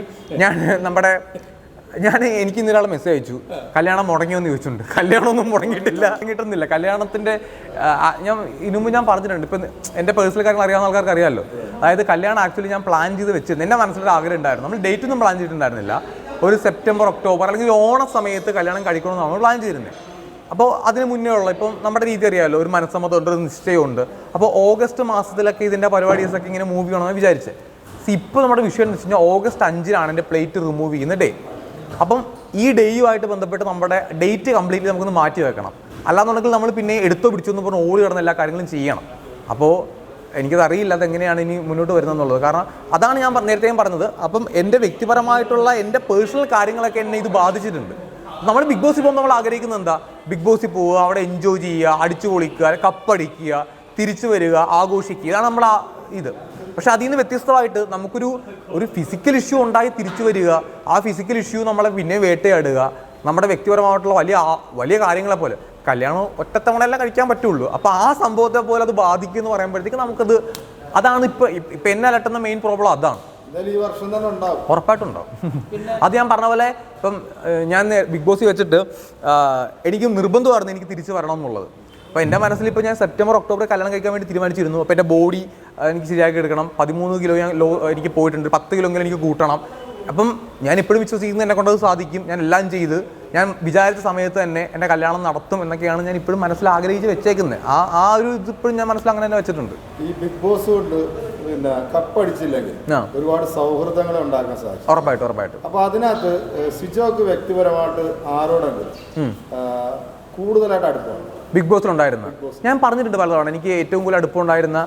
എനിക്ക് ഇന്നൊരാൾ മെസ്സേജ് അയച്ചു, കല്യാണം മുടങ്ങിയോന്ന് ചോദിച്ചിട്ടുണ്ട്. കല്യാണമൊന്നും മുടങ്ങിയിട്ടൊന്നുമില്ല. കല്യാണത്തിൻ്റെ ഇതിനുമുമ്പ് ഞാൻ പറഞ്ഞിട്ടുണ്ട്, ഇപ്പം എൻ്റെ പേഴ്സണൽ കാര്യങ്ങൾ അറിയാവുന്ന ആൾക്കാർക്ക് അറിയാമല്ലോ. അതായത് കല്യാണം ആക്ച്വലി ഞാൻ പ്ലാൻ ചെയ്ത് വെച്ചിരുന്നു. എൻ്റെ മനസ്സിലൊരു ആഗ്രഹം ഉണ്ടായിരുന്നു. നമ്മൾ ഡേറ്റ് ഒന്നും പ്ലാൻ ചെയ്തിട്ടുണ്ടായിരുന്നില്ല. ഒരു സെപ്റ്റംബർ, ഒക്ടോബർ അല്ലെങ്കിൽ ഓണ സമയത്ത് കല്യാണം കഴിക്കണമെന്ന് നമ്മൾ പ്ലാൻ ചെയ്തിരുന്നത്. അപ്പോൾ അതിന് മുന്നേ ഉള്ള ഇപ്പം നമ്മുടെ രീതി അറിയാമല്ലോ, ഒരു മനസ്സമ്മതമുണ്ട്, ഒരു നിശ്ചയമുണ്ട്. അപ്പോൾ ഓഗസ്റ്റ് മാസത്തിലൊക്കെ ഇതിൻ്റെ പരിപാടീസൊക്കെ ഇങ്ങനെ മൂവ് ചെയ്യണമെന്ന് വിചാരിച്ചത്. ഇപ്പോൾ നമ്മുടെ വിഷയം എന്ന് വെച്ച് കഴിഞ്ഞാൽ ഓഗസ്റ്റ് 5-നാണ് എൻ്റെ പ്ലേറ്റ് റിമൂവ് ചെയ്യുന്ന ഡേ. അപ്പം ഈ ഡേയുമായിട്ട് ബന്ധപ്പെട്ട് നമ്മുടെ ഡേറ്റ് കംപ്ലീറ്റ്ലി നമുക്കൊന്ന് മാറ്റി വെക്കണം. അല്ലാന്നുണ്ടെങ്കിൽ നമ്മൾ പിന്നെ എടുത്തോ പിടിച്ചോ എന്ന് പറഞ്ഞ് ഓടി കിടന്ന എല്ലാ കാര്യങ്ങളും ചെയ്യണം. അപ്പോൾ എനിക്കത് അറിയില്ല അതെങ്ങനെയാണ് ഇനി മുന്നോട്ട് വരുന്നതെന്നുള്ളത്. കാരണം അതാണ് ഞാൻ നേരത്തെയും പറഞ്ഞത്. അപ്പം എൻ്റെ വ്യക്തിപരമായിട്ടുള്ള എൻ്റെ പേഴ്സണൽ കാര്യങ്ങളൊക്കെ എന്നെ ഇത് ബാധിച്ചിട്ടുണ്ട്. നമ്മൾ ബിഗ് ബോസിൽ പോകുമ്പോൾ നമ്മൾ ആഗ്രഹിക്കുന്നത് എന്താ? ബിഗ് ബോസിൽ പോവുക, അവിടെ എൻജോയ് ചെയ്യുക, അടിച്ചു പൊളിക്കുക, കപ്പടിക്കുക, തിരിച്ചു വരിക, ആഘോഷിക്കുക, ഇതാണ് നമ്മൾ ഇത്. പക്ഷെ അതിൽ നിന്ന് വ്യത്യസ്തമായിട്ട് നമുക്കൊരു ഫിസിക്കൽ ഇഷ്യൂ ഉണ്ടായി തിരിച്ചു വരിക, ആ ഫിസിക്കൽ ഇഷ്യൂ നമ്മളെ പിന്നെ വേട്ടയാടുക, നമ്മുടെ വ്യക്തിപരമായിട്ടുള്ള വലിയ കാര്യങ്ങളെ പോലെ. കല്യാണം ഒറ്റത്തവണയല്ല കഴിക്കാൻ പറ്റുള്ളൂ. അപ്പോൾ ആ സംഭവത്തെ പോലെ അത് ബാധിക്കും എന്ന് പറയുമ്പോഴത്തേക്ക് അതാണ് ഇപ്പം എന്നെ അലട്ടുന്ന മെയിൻ പ്രോബ്ലം അതാണ്. ഉറപ്പായിട്ടും ഉണ്ടാവും. അത് ഞാൻ പറഞ്ഞ പോലെ ഇപ്പം ഞാൻ ബിഗ് ബോസിൽ വെച്ചിട്ട് എനിക്ക് നിർബന്ധമായിരുന്നു എനിക്ക് തിരിച്ചു വരണം എന്നുള്ളത്. അപ്പോൾ എൻ്റെ മനസ്സിൽ ഇപ്പോൾ ഞാൻ സെപ്റ്റംബർ, ഒക്ടോബർ കല്യാണം കഴിക്കാൻ വേണ്ടി തീരുമാനിച്ചിരുന്നു. അപ്പോൾ എൻ്റെ ബോഡി എനിക്ക് ശരിയാക്കി എടുക്കണം. 13 കിലോ എനിക്ക് പോയിട്ടുണ്ട്, 10 കിലോയെങ്കിലും എനിക്ക് കൂട്ടണം. അപ്പം ഞാൻ ഇപ്പോഴും വിശ്വസിക്കുന്നത് എന്നെ കൊണ്ടത് സാധിക്കും. ഞാൻ എല്ലാം ചെയ്ത് ഞാൻ വിചാരിച്ച സമയത്ത് തന്നെ എൻ്റെ കല്യാണം നടത്തും എന്നൊക്കെയാണ് ഞാൻ ഇപ്പോഴും മനസ്സിൽ ആഗ്രഹിച്ച് വെച്ചേക്കുന്നത്. ആ ഒരു ഇതിപ്പോഴും ഞാൻ മനസ്സിൽ അങ്ങനെ തന്നെ വെച്ചിട്ടുണ്ട്. ഈ ബിഗ് ബോസ് കൊണ്ട് പിന്നെ കപ്പടിച്ചില്ലെങ്കിൽ ഒരുപാട് സൗഹൃദങ്ങൾ ഉണ്ടാക്കാൻ സാധിക്കും. ഉറപ്പായിട്ടും. അപ്പൊ അതിനകത്ത് സിജോക്ക് വ്യക്തിപരമായിട്ട് ആരോടെങ്കിലും കൂടുതലായിട്ട് അടുപ്പമാണ് ബിഗ് ബോസിലുണ്ടായിരുന്ന ഞാൻ പറഞ്ഞിട്ടുണ്ട് പലതവണ. എനിക്ക് ഏറ്റവും കൂടുതൽ അടുപ്പമുണ്ടായിരുന്ന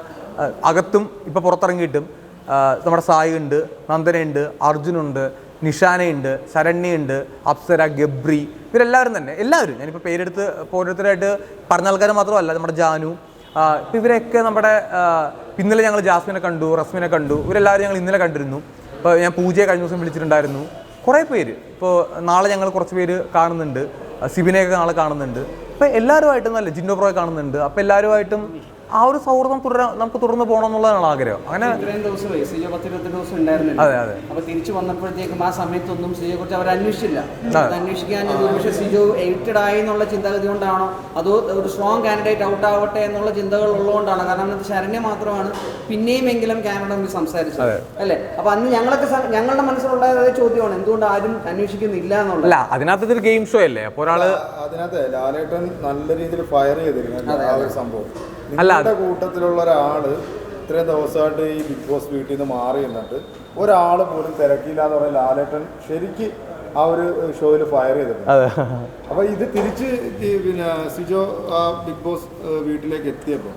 അകത്തും ഇപ്പൊ പുറത്തിറങ്ങിയിട്ടും നമ്മുടെ സായി ഉണ്ട്, നന്ദനുണ്ട്, അർജുനുണ്ട്, നിഷാനയുണ്ട്, ശരണ്യുണ്ട്, അപ്സര, ഗബ്രി, ഇവരെല്ലാവരും തന്നെ എല്ലാവരും ഞാനിപ്പോൾ പേരെടുത്ത് ഓരോരുത്തരായിട്ട് പറഞ്ഞ ആൾക്കാർ മാത്രമല്ല, നമ്മുടെ ജാനു, ഇപ്പം ഇവരൊക്കെ നമ്മുടെ ഇന്നലെ ഞങ്ങൾ ജാസ്മിനെ കണ്ടു, റസ്മിനെ കണ്ടു, ഇവരെല്ലാവരും ഞങ്ങൾ ഇന്നലെ കണ്ടിരുന്നു. ഇപ്പോൾ ഞാൻ പൂജയെ കഴിഞ്ഞ ദിവസം വിളിച്ചിട്ടുണ്ടായിരുന്നു. കുറേ പേര് ഇപ്പോൾ നാളെ ഞങ്ങൾ കുറച്ച് പേര് കാണുന്നുണ്ട്, സിബിനെയൊക്കെ നാളെ കാണുന്നുണ്ട്. അപ്പോൾ എല്ലാവരുമായിട്ടും നല്ല ജിൻഡോ ബ്രോയെ കാണുന്നുണ്ട്. അപ്പോൾ എല്ലാവരുമായിട്ടും ആ ഒരു സൗഹൃദം നമുക്ക് തുടർന്ന് പോകണം എന്നുള്ളതാണ് ആഗ്രഹം. അങ്ങനെ ഇത്രയും ദിവസമേ സിജോ 10-20 ദിവസം ഉണ്ടായിരുന്നില്ല. അതെ. അപ്പൊ തിരിച്ചു വന്നപ്പോഴത്തേക്കും ആ സമയത്തൊന്നും സിജോയെ കുറിച്ച് അവർ അന്വേഷിച്ചില്ല. അന്വേഷിക്കാൻ പക്ഷേ സിജോ എയ്റ്റഡ് ആയി എന്നുള്ള ചിന്താഗതി കൊണ്ടാണോ അതോ ഒരു സ്ട്രോങ് കാൻഡിഡേറ്റ് ഔട്ട് ആവട്ടെ എന്നുള്ള ചിന്തകൾ ഉള്ളതുകൊണ്ടാണ്? കാരണം ശരണ്യ മാത്രമാണ് പിന്നെയുമെങ്കിലും കാനഡ സംസാരിച്ചത് അല്ലേ? അപ്പൊ അന്ന് ഞങ്ങളുടെ മനസ്സിലുണ്ടായ ചോദ്യമാണ് എന്തുകൊണ്ട് ആരും അന്വേഷിക്കുന്നില്ല എന്നുള്ളത്. അല്ല, അതിനകത്ത് ഒരു ഗെയിം ഷോ അല്ലേ. അപ്പോൾ ഒരാള് അതിനകത്ത് ലാലേട്ടൻ നല്ല രീതിയിൽ ഫയർ ചെയ്തിരുന്നു ആ ഒരു സംഭവം. നിങ്ങളുടെ കൂട്ടത്തിലുള്ള ഒരാള് ഇത്രയും ദിവസമായിട്ട് ഈ ബിഗ് ബോസ് വീട്ടിൽ നിന്ന് മാറി എന്നിട്ട് ഒരാൾ പോലും തിരക്കില്ല എന്ന് പറഞ്ഞാൽ ലാലേട്ടൻ ശരിക്ക് ആ ഒരു ഷോയിൽ ഫയർ ചെയ്തിട്ടുണ്ട്. അപ്പൊ ഇത് തിരിച്ച് പിന്നെ സിജോ ആ ബിഗ് ബോസ് വീട്ടിലേക്ക് എത്തിയപ്പോൾ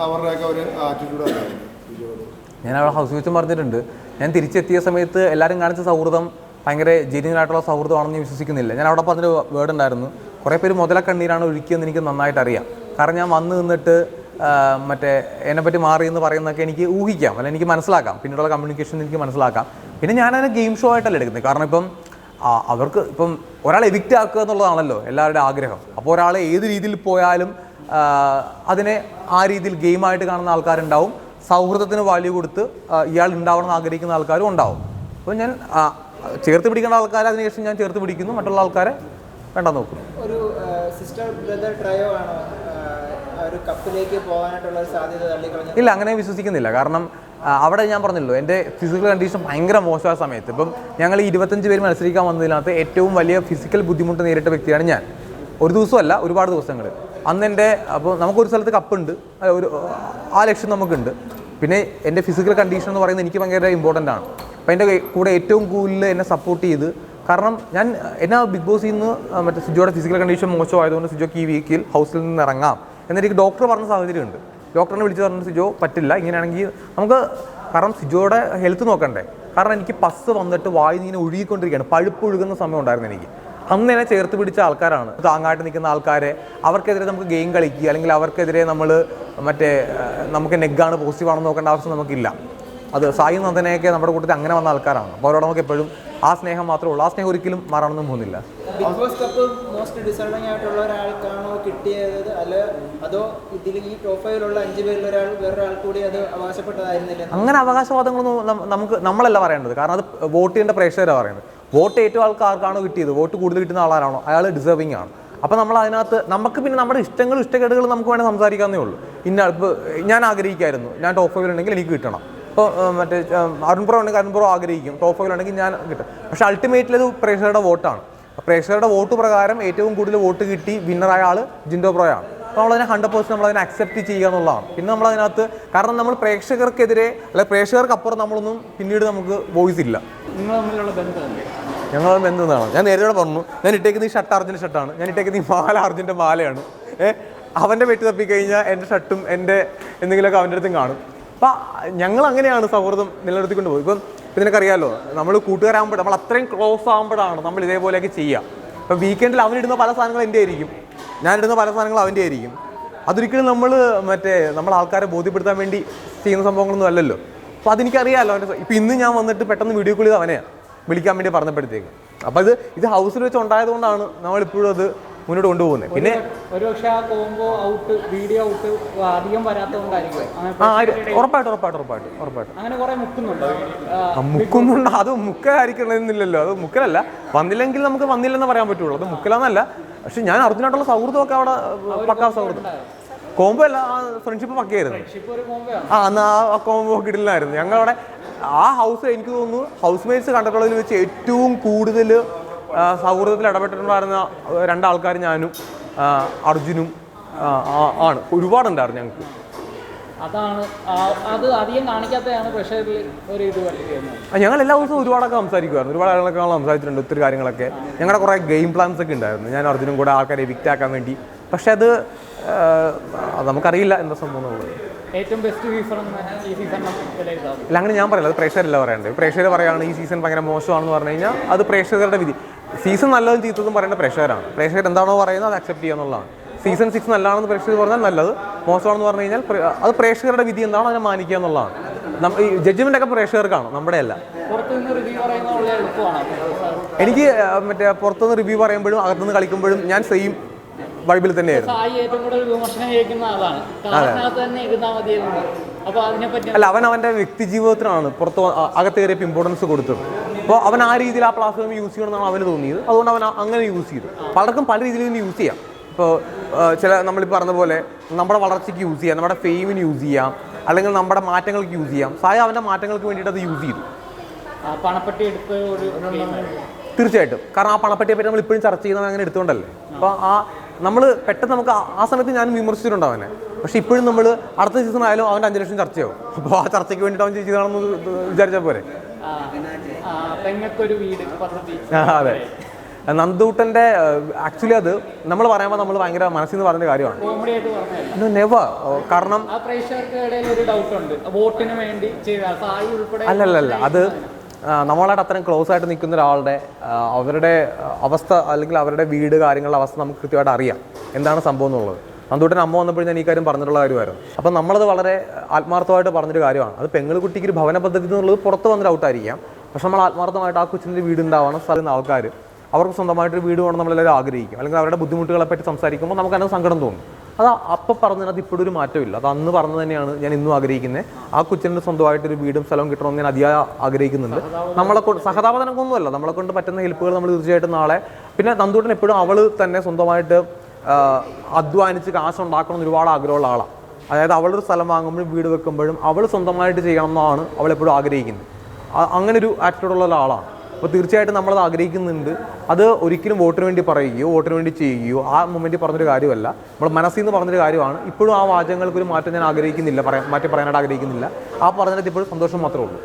അവരുടെയൊക്കെ ഒരു ആറ്റിറ്റ്യൂഡ് ഉണ്ടായിരുന്നു സിജോയോട്. ഞാൻ അവിടെ ഹൗസ് വെച്ചും പറഞ്ഞിട്ടുണ്ട്, ഞാൻ തിരിച്ചെത്തിയ സമയത്ത് എല്ലാവരും കാണിച്ച സൗഹൃദം ഭയങ്കര ജെന്യൂനായിട്ടുള്ള സൗഹൃദമാണെന്ന് വിശ്വസിക്കുന്നില്ല. ഞാൻ അവിടെ പറഞ്ഞൊരു വേർഡ് ഉണ്ടായിരുന്നു, കുറേ പേര് മുതലക്കണ്ണീരാണ് ഒഴുക്കിയെന്ന് എനിക്ക് നന്നായിട്ട് അറിയാം. കാരണം ഞാൻ വന്ന് നിന്നിട്ട് മറ്റേ എന്നെപ്പറ്റി മാറി എന്ന് പറയുന്നതൊക്കെ എനിക്ക് ഊഹിക്കാം, അല്ലെങ്കിൽ എനിക്ക് മനസ്സിലാക്കാം, പിന്നീടുള്ള കമ്മ്യൂണിക്കേഷൻ എനിക്ക് മനസ്സിലാക്കാം. പിന്നെ ഞാനതിനെ ഗെയിം ഷോ ആയിട്ടല്ല എടുക്കുന്നത്. കാരണം ഇപ്പം അവർക്ക് ഇപ്പം ഒരാളെ എവിക്റ്റ് ആക്കുക എന്നുള്ളതാണല്ലോ എല്ലാവരുടെ ആഗ്രഹം. അപ്പോൾ ഒരാളെ ഏത് രീതിയിൽ പോയാലും അതിനെ ആ രീതിയിൽ ഗെയിമായിട്ട് കാണുന്ന ആൾക്കാരുണ്ടാവും, സൗഹൃദത്തിന് വാല്യൂ കൊടുത്ത് ഇയാൾ ഉണ്ടാവണം എന്ന് ആഗ്രഹിക്കുന്ന ആൾക്കാരും ഉണ്ടാവും. അപ്പോൾ ഞാൻ ചേർത്ത് പിടിക്കേണ്ട ആൾക്കാരെ അതിനുശേഷം ഞാൻ ചേർത്ത് പിടിക്കുന്നു, മറ്റുള്ള ആൾക്കാരെ വേണ്ട നോക്കുന്നു. ഒരു സിസ്റ്റർ ബ്രദർ ട്രയോ ആണോ ഒരു കപ്പിലേക്ക് പോകാനായിട്ടുള്ള സാധ്യത തള്ളിക്കളഞ്ഞു? ഇല്ല, അങ്ങനെ വിശ്വസിക്കുന്നില്ല. കാരണം അവിടെ ഞാൻ പറഞ്ഞല്ലോ, എൻ്റെ ഫിസിക്കൽ കണ്ടീഷൻ ഭയങ്കര മോശമായ സമയത്ത് ഇപ്പം ഞങ്ങൾ 25 പേര് മത്സരിക്കാൻ വന്നതിനകത്ത് ഏറ്റവും വലിയ ഫിസിക്കൽ ബുദ്ധിമുട്ട് നേരിട്ട വ്യക്തിയാണ് ഞാൻ. ഒരു ദിവസമല്ല, ഒരുപാട് ദിവസങ്ങൾ. അന്ന് എൻ്റെ അപ്പോൾ നമുക്കൊരു സ്ഥലത്ത് കപ്പുണ്ട്, ആ ലക്ഷ്യം നമുക്കുണ്ട്. പിന്നെ എൻ്റെ ഫിസിക്കൽ കണ്ടീഷൻ എന്ന് പറയുന്നത് എനിക്ക് ഭയങ്കര ഇമ്പോർട്ടൻ്റ് ആണ്. അപ്പോൾ എൻ്റെ കൂടെ ഏറ്റവും കൂടുതൽ എന്നെ സപ്പോർട്ട് ചെയ്ത്, കാരണം എന്നെ ബിഗ് ബോസിൽ നിന്ന് മറ്റേ സിജോയുടെ ഫിസിക്കൽ കണ്ടീഷൻ മോശമായതുകൊണ്ട് സിജോക്ക് ഈ വീക്കിൽ ഹൗസിൽ നിന്ന് ഇറങ്ങാം എന്നെനിക്ക് ഡോക്ടർ പറഞ്ഞ സാഹചര്യമുണ്ട്. ഡോക്ടറിനെ വിളിച്ച് പറഞ്ഞു, സിജോ പറ്റില്ല, ഇങ്ങനെയാണെങ്കിൽ നമുക്ക്, കാരണം സിജോയുടെ ഹെൽത്ത് നോക്കണ്ടേ. കാരണം എനിക്ക് പസ് വന്നിട്ട് വായു ഇങ്ങനെ ഒഴുകിക്കൊണ്ടിരിക്കുകയാണ്, പഴുപ്പ് ഒഴുകുന്ന സമയം ഉണ്ടായിരുന്നു എനിക്ക്. അന്ന് എന്നെ ചേർത്ത് പിടിച്ച ആൾക്കാരാണ്, താങ്ങായിട്ട് നിൽക്കുന്ന ആൾക്കാരെ. അവർക്കെതിരെ നമുക്ക് ഗെയിം കളിക്കുക, അല്ലെങ്കിൽ അവർക്കെതിരെ നമ്മൾ നമുക്ക് നെഗാണ് പോസിറ്റീവാണെന്ന് നോക്കേണ്ട ആവശ്യം നമുക്കില്ല. അത് സായി നന്ദനെയൊക്കെ നമ്മുടെ കൂട്ടത്തിൽ അങ്ങനെ വന്ന ആൾക്കാരാണ്. അപ്പോൾ അവരോട് നമുക്ക് എപ്പോഴും ആ സ്നേഹം മാത്രമേ ഉള്ളൂ. ആ സ്നേഹം ഒരിക്കലും മാറണമെന്നും പോകുന്നില്ല. Bigg Boss cup most deserving ആയിട്ടുള്ള ഒരാൾക്കാണോ കിട്ടിയത്, അതോ ഇതിൽ ഈ പ്രൊഫൈലുള്ള 5 പേരിൽ വേറൊരാൾ കൂടി അത് അവകാശപ്പെട്ടതായിരുന്നില്ല? അങ്ങനെ അവകാശവാദങ്ങളൊന്നും നമ്മളല്ല പറയേണ്ടത്. കാരണം അത് വോട്ട് ചെയ്യേണ്ട പ്രേക്ഷകരാണ് പറയുന്നത്. വോട്ട് ഏറ്റവും ആൾക്കാർക്കാണോ കിട്ടിയത്, വോട്ട് കൂടുതൽ കിട്ടുന്ന ആളാണോ അയാൾ ഡിസേർവിംഗ് ആണ്. അപ്പോൾ നമ്മൾ അതിനകത്ത് നമുക്ക് പിന്നെ നമ്മുടെ ഇഷ്ടങ്ങളും ഇഷ്ടക്കേടുകളും നമുക്ക് വേണമെങ്കിൽ സംസാരിക്കാവുന്നേ ഉള്ളൂ. ഇപ്പോൾ ഞാൻ ആഗ്രഹിക്കായിരുന്നു ഞാൻ ടോപ്പ് 5 ഉണ്ടെങ്കിൽ എനിക്ക് കിട്ടണം. ഇപ്പോൾ മറ്റേ അരുൺപുറം ഉണ്ടെങ്കിൽ അരുൺപുറം ആഗ്രഹിക്കും, ടോപ്പ് 5 ഉണ്ടെങ്കിൽ ഞാൻ കിട്ടും. പക്ഷേ അൾട്ടിമേറ്റ്ലി അത് പ്രേക്ഷകരുടെ വോട്ടാണ്. പ്രേക്ഷകരുടെ വോട്ട് പ്രകാരം ഏറ്റവും കൂടുതൽ വോട്ട് കിട്ടി വിന്നറായ ആൾ ജിൻഡോ ബ്രോയാണ്. അപ്പോൾ നമ്മളതിനെ 100% നമ്മളതിനെ അക്സെപ്റ്റ് ചെയ്യുക എന്നുള്ളതാണ്. പിന്നെ നമ്മളതിനകത്ത്, കാരണം നമ്മൾ പ്രേക്ഷകർക്കെതിരെ അല്ലെങ്കിൽ പ്രേക്ഷകർക്കപ്പുറം നമ്മളൊന്നും പിന്നീട് നമുക്ക് വോയിസ് ഇല്ല. നിങ്ങൾ തമ്മിലുള്ള ബന്ധമല്ലേ? ഞങ്ങളുടെ ബന്ധം എന്താണ്? ഞാൻ നേരത്തെ പറഞ്ഞു, ഞാൻ ഇട്ടേക്കുന്ന ഈ ഷർട്ട് അർജുൻ്റെ ഷർട്ടാണ്, ഞാൻ ഇട്ടേക്കുന്ന ഈ മാല അർജുൻ്റെ മാലയാണ്. അവൻ്റെ വെട്ടി തപ്പിക്കഴിഞ്ഞാൽ എൻ്റെ ഷർട്ടും എൻ്റെ എന്തെങ്കിലുമൊക്കെ അവൻ്റെ അടുത്തും കാണും. അപ്പം ഞങ്ങൾ അങ്ങനെയാണ് സൗഹൃദം നിലനിർത്തിക്കൊണ്ട് പോകും. ഇപ്പം ഇതിനൊക്കറിയാമല്ലോ, നമ്മൾ കൂട്ടുകാരാകുമ്പോൾ നമ്മൾ അത്രയും ക്ലോസ് ആകുമ്പോഴാണ് നമ്മൾ ഇതേപോലെയൊക്കെ ചെയ്യുക. ഇപ്പം വീക്കെൻഡിൽ അവനിടുന്ന പല സാധനങ്ങളും എൻ്റെ ആയിരിക്കും, ഞാനിടുന്ന പല സാധനങ്ങളും അവൻ്റെ ആയിരിക്കും. അതൊരിക്കലും നമ്മൾ ആൾക്കാരെ ബോധ്യപ്പെടുത്താൻ വേണ്ടി ചെയ്യുന്ന സംഭവങ്ങളൊന്നും അല്ലല്ലോ. അപ്പോൾ അതെനിക്കറിയാമല്ലോ അവൻ്റെ. ഇപ്പം ഇന്ന് ഞാൻ വന്നിട്ട് പെട്ടെന്ന് വീഡിയോ കോൾ ചെയ്ത് അവനെയാണ് വിളിക്കാൻ വേണ്ടി പറഞ്ഞപ്പോഴത്തേക്ക്. അപ്പോൾ ഇത് ഹൗസിൽ വെച്ച് ഉണ്ടായതുകൊണ്ടാണ് നമ്മളിപ്പോഴും അത് മുന്നോട്ട് കൊണ്ടുപോകുന്നത്. പിന്നെ ഒരുപക്ഷെ ആ കോംബോ ഔട്ട്, വീഡിയോ ഔട്ട് അധികം വരാത്തതുകൊണ്ടായിരിക്കും. ഉറപ്പായിട്ടും അങ്ങനെ കുറെ മുക്കുന്നുണ്ടോ? മുക്കുന്നുണ്ട്. അത് മുക്കായിരിക്കണമെന്നില്ലല്ലോ, അത് മുക്കലല്ല. വന്നില്ലെങ്കിൽ നമുക്ക് വന്നില്ലെന്ന് പറയാൻ പറ്റുള്ളൂ, അത് മുക്കലെന്നല്ല. പക്ഷെ ഞാൻ അർജുനായിട്ടുള്ള സൗഹൃദമൊക്കെ അവിടെ പക്കാ സൗഹൃദം, കോംബോ അല്ല, ആ ഫ്രണ്ട്ഷിപ്പ് പക്കയായിരുന്നു. അന്ന് ആ കോംബോ കിട്ടില്ലായിരുന്നു. ഞങ്ങളവിടെ ആ ഹൗസ്, എനിക്ക് തോന്നുന്നു ഹൗസ് മേറ്റ്സ് കണ്ടിട്ടുള്ളതിൽ വെച്ച് ഏറ്റവും കൂടുതൽ സൗഹൃദത്തിൽ ഇടപെട്ടിട്ടുണ്ടായിരുന്ന 2 ആൾക്കാർ ഞാനും അർജുനും ആണ്. ഒരുപാടുണ്ടായിരുന്നു ഞങ്ങൾക്ക്. അതാണ് അത് അധികം കാണിക്കാത്തതാണ് പ്രഷറിൽ ഒരു ഇത് വരുന്നത്. ഞങ്ങൾ എല്ലാ ദിവസവും ഒരുപാടൊക്കെ സംസാരിക്കുമായിരുന്നു, ഒരുപാട് ആളുകളൊക്കെ ഞങ്ങൾ സംസാരിച്ചിട്ടുണ്ട്, ഒത്തിരി കാര്യങ്ങളൊക്കെ. ഞങ്ങളുടെ കുറേ ഗെയിം പ്ലാൻസ് ഒക്കെ ഉണ്ടായിരുന്നു, ഞാൻ അർജുനും കൂടെ ആൾക്കാരെ എവിക്റ്റ് ആക്കാൻ വേണ്ടി. പക്ഷെ അത് നമുക്കറിയില്ല എന്താ സംഭവം എന്നുള്ളത്. ഏറ്റവും ബെസ്റ്റ് സീസൺ ഈ സീസണിനെ വിലയിരുത്താം. ഇല്ല, അങ്ങനെ ഞാൻ പറയില്ല, അത് പ്രേക്ഷകരല്ല പറയേണ്ടത്. പ്രേക്ഷകർ പറയുകയാണ് ഈ സീസൺ ഭയങ്കര മോശമാണെന്ന് പറഞ്ഞു കഴിഞ്ഞാൽ അത് പ്രേക്ഷകരുടെ വിധി. സീസൺ നല്ലതും ചീത്തതും പറയേണ്ട പ്രേക്ഷകരാണ്. പ്രേക്ഷകർ എന്താണോ പറയുന്നത് അത് അക്സെപ്റ്റ് ചെയ്യുക എന്നുള്ളതാണ്. സീസൺ 6 നല്ലതാണെന്ന് പ്രേക്ഷകർ പറഞ്ഞാൽ നല്ലത്, മോശമാണെന്ന് പറഞ്ഞു കഴിഞ്ഞാൽ അത് പ്രേക്ഷകരുടെ വിധി എന്താണോ അതിനെ മാനിക്കുക എന്നുള്ളതാണ്. ഈ ജഡ്ജ്മെൻ്റ് ഒക്കെ പ്രേക്ഷകർക്കാണ്, നമ്മുടെ അല്ല. എനിക്ക് മറ്റേ പുറത്തുനിന്ന് റിവ്യൂ പറയുമ്പോഴും അകത്തുനിന്ന് കളിക്കുമ്പോഴും ഞാൻ സെയിം വൈബിൽ തന്നെയായിരുന്നു. അല്ല, അവൻ അവൻ്റെ വ്യക്തി ജീവിതത്തിനാണ് പുറത്ത് അകത്ത് കയറിയപ്പോൾ ഇമ്പോർട്ടൻസ് കൊടുത്തത്. അപ്പോൾ അവൻ ആ രീതിയിൽ ആ പ്ലാറ്റ്ഫോം യൂസ് ചെയ്യണമെന്നാണ് അവന് തോന്നിയത്. അതുകൊണ്ട് അവൻ അങ്ങനെ യൂസ് ചെയ്തു. പലർക്കും പല രീതിയിൽ യൂസ് ചെയ്യാം. ഇപ്പോൾ ചില നമ്മളിപ്പോൾ പറഞ്ഞ പോലെ നമ്മുടെ വളർച്ചയ്ക്ക് യൂസ് ചെയ്യാം, നമ്മുടെ ഫെയിമിന് യൂസ് ചെയ്യാം, അല്ലെങ്കിൽ നമ്മുടെ മാറ്റങ്ങൾക്ക് യൂസ് ചെയ്യാം. സായ അവൻ്റെ മാറ്റങ്ങൾക്ക് വേണ്ടിയിട്ട് അത് യൂസ് ചെയ്തു. പണപ്പെട്ടി എടുത്ത് തീർച്ചയായിട്ടും. കാരണം ആ പണപ്പെട്ടിയെ പറ്റി നമ്മൾ ഇപ്പോഴും ചർച്ച ചെയ്യുന്നത് അങ്ങനെ എടുത്തുകൊണ്ടല്ലേ. അപ്പോൾ നമ്മൾ പെട്ടെന്ന് നമുക്ക് ആ സമയത്ത് ഞാൻ വിമർശിച്ചിട്ടുണ്ട് അവനെ. പക്ഷെ ഇപ്പോഴും നമ്മൾ അടുത്ത സീസൺ ആയാലും അവൻ്റെ 5 ലക്ഷം ചർച്ചയാവും. അപ്പോൾ ആ ചർച്ചയ്ക്ക് വേണ്ടിയിട്ട് അവൻ ചെയ്തതാണെന്ന് വിചാരിച്ചാൽ പോരെ. അതെ, നന്ദൂട്ടൻ്റെ ആക്ച്വലി അത് നമ്മൾ പറയുമ്പോൾ നമ്മൾ ഭയങ്കര മനസ്സിൽ നിന്ന് പറഞ്ഞ കാര്യമാണ്. നെവർ. കാരണം അല്ലല്ല, അത് നമ്മളായിട്ട് അത്രയും ക്ലോസ് ആയിട്ട് നിൽക്കുന്ന ഒരാളുടെ അവരുടെ അവസ്ഥ അല്ലെങ്കിൽ അവരുടെ വീട് കാര്യങ്ങളുടെ അവസ്ഥ നമുക്ക് കൃത്യമായിട്ട് അറിയാം എന്താണ് സംഭവം എന്നുള്ളത്. നന്ദൂട്ടൻ അമ്മ വന്നപ്പോൾ ഞാൻ ഈ കാര്യം പറഞ്ഞിട്ടുള്ള കാര്യമായിരുന്നു. അപ്പം നമ്മളത് വളരെ ആത്മാർത്ഥമായിട്ട് പറഞ്ഞൊരു കാര്യമാണ്. അത് പെങ്ങളുകുട്ടിക്ക് ഒരു ഭവന പദ്ധതി എന്നുള്ളത് പുറത്ത് വന്നൊരു ഔട്ടായിരിക്കാം. പക്ഷെ നമ്മൾ ആത്മാർത്ഥമായിട്ട് ആ കൊച്ചിൻ്റെ വീട് ഉണ്ടാവണം സ്ഥലം ആൾക്കാർ അവർക്ക് സ്വന്തമായിട്ടൊരു വീട് വേണം നമ്മളെല്ലാവരും ആഗ്രഹിക്കും. അല്ലെങ്കിൽ അവരുടെ ബുദ്ധിമുട്ടുകളെ പറ്റി സംസാരിക്കുമ്പോൾ നമുക്ക് അതിന് സങ്കടം തോന്നും. അത് അപ്പം പറഞ്ഞതിനകത്ത് ഇപ്പോഴും ഒരു മാറ്റമില്ല. അത് അന്ന് പറഞ്ഞത് തന്നെയാണ് ഞാൻ ഇന്നും ആഗ്രഹിക്കുന്നത്. ആ കൊച്ചിന് സ്വന്തമായിട്ടൊരു വീടും സ്ഥലവും കിട്ടണമെന്ന് ഞാൻ അതിയായി ആഗ്രഹിക്കുന്നുണ്ട്. നമ്മളെ കൊണ്ട് സഹതാപനമൊന്നുമല്ല, നമ്മളെ കൊണ്ട് പറ്റുന്ന ഹെൽപ്പുകൾ നമ്മൾ തീർച്ചയായിട്ടും നാളെ. പിന്നെ നന്ദൂട്ടൻ എപ്പോഴും അവൾ തന്നെ സ്വന്തമായിട്ട് അധ്വാനിച്ച് കാശുണ്ടാക്കണം എന്ന് ഒരുപാട് ആഗ്രഹമുള്ള ആളാണ്. അതായത് അവളൊരു സ്ഥലം വാങ്ങുമ്പോഴും വീട് വെക്കുമ്പോഴും അവൾ സ്വന്തമായിട്ട് ചെയ്യണം എന്നാണ് അവളെപ്പോഴും ആഗ്രഹിക്കുന്നത്. അങ്ങനെ ഒരു ആറ്റിറ്റ്യൂഡുള്ള ഒരാളാണ്. അപ്പോൾ തീർച്ചയായിട്ടും നമ്മളത് ആഗ്രഹിക്കുന്നുണ്ട്. അത് ഒരിക്കലും വോട്ടിന് വേണ്ടി പറയുകയോ വോട്ടിന് വേണ്ടി ചെയ്യുകയോ ആ മൊമെൻറ്റിൽ പറഞ്ഞൊരു കാര്യമല്ല, നമ്മൾ മനസ്സിൽ നിന്ന് പറഞ്ഞൊരു കാര്യമാണ്. ഇപ്പോഴും ആ വാചകങ്ങൾക്കൊരു മാറ്റം ഞാൻ ആഗ്രഹിക്കുന്നില്ല, മാറ്റി പറയാനായിട്ട് ആഗ്രഹിക്കുന്നില്ല. ആ പറഞ്ഞതിനകത്ത് ഇപ്പോഴും സന്തോഷം മാത്രമേ ഉള്ളൂ.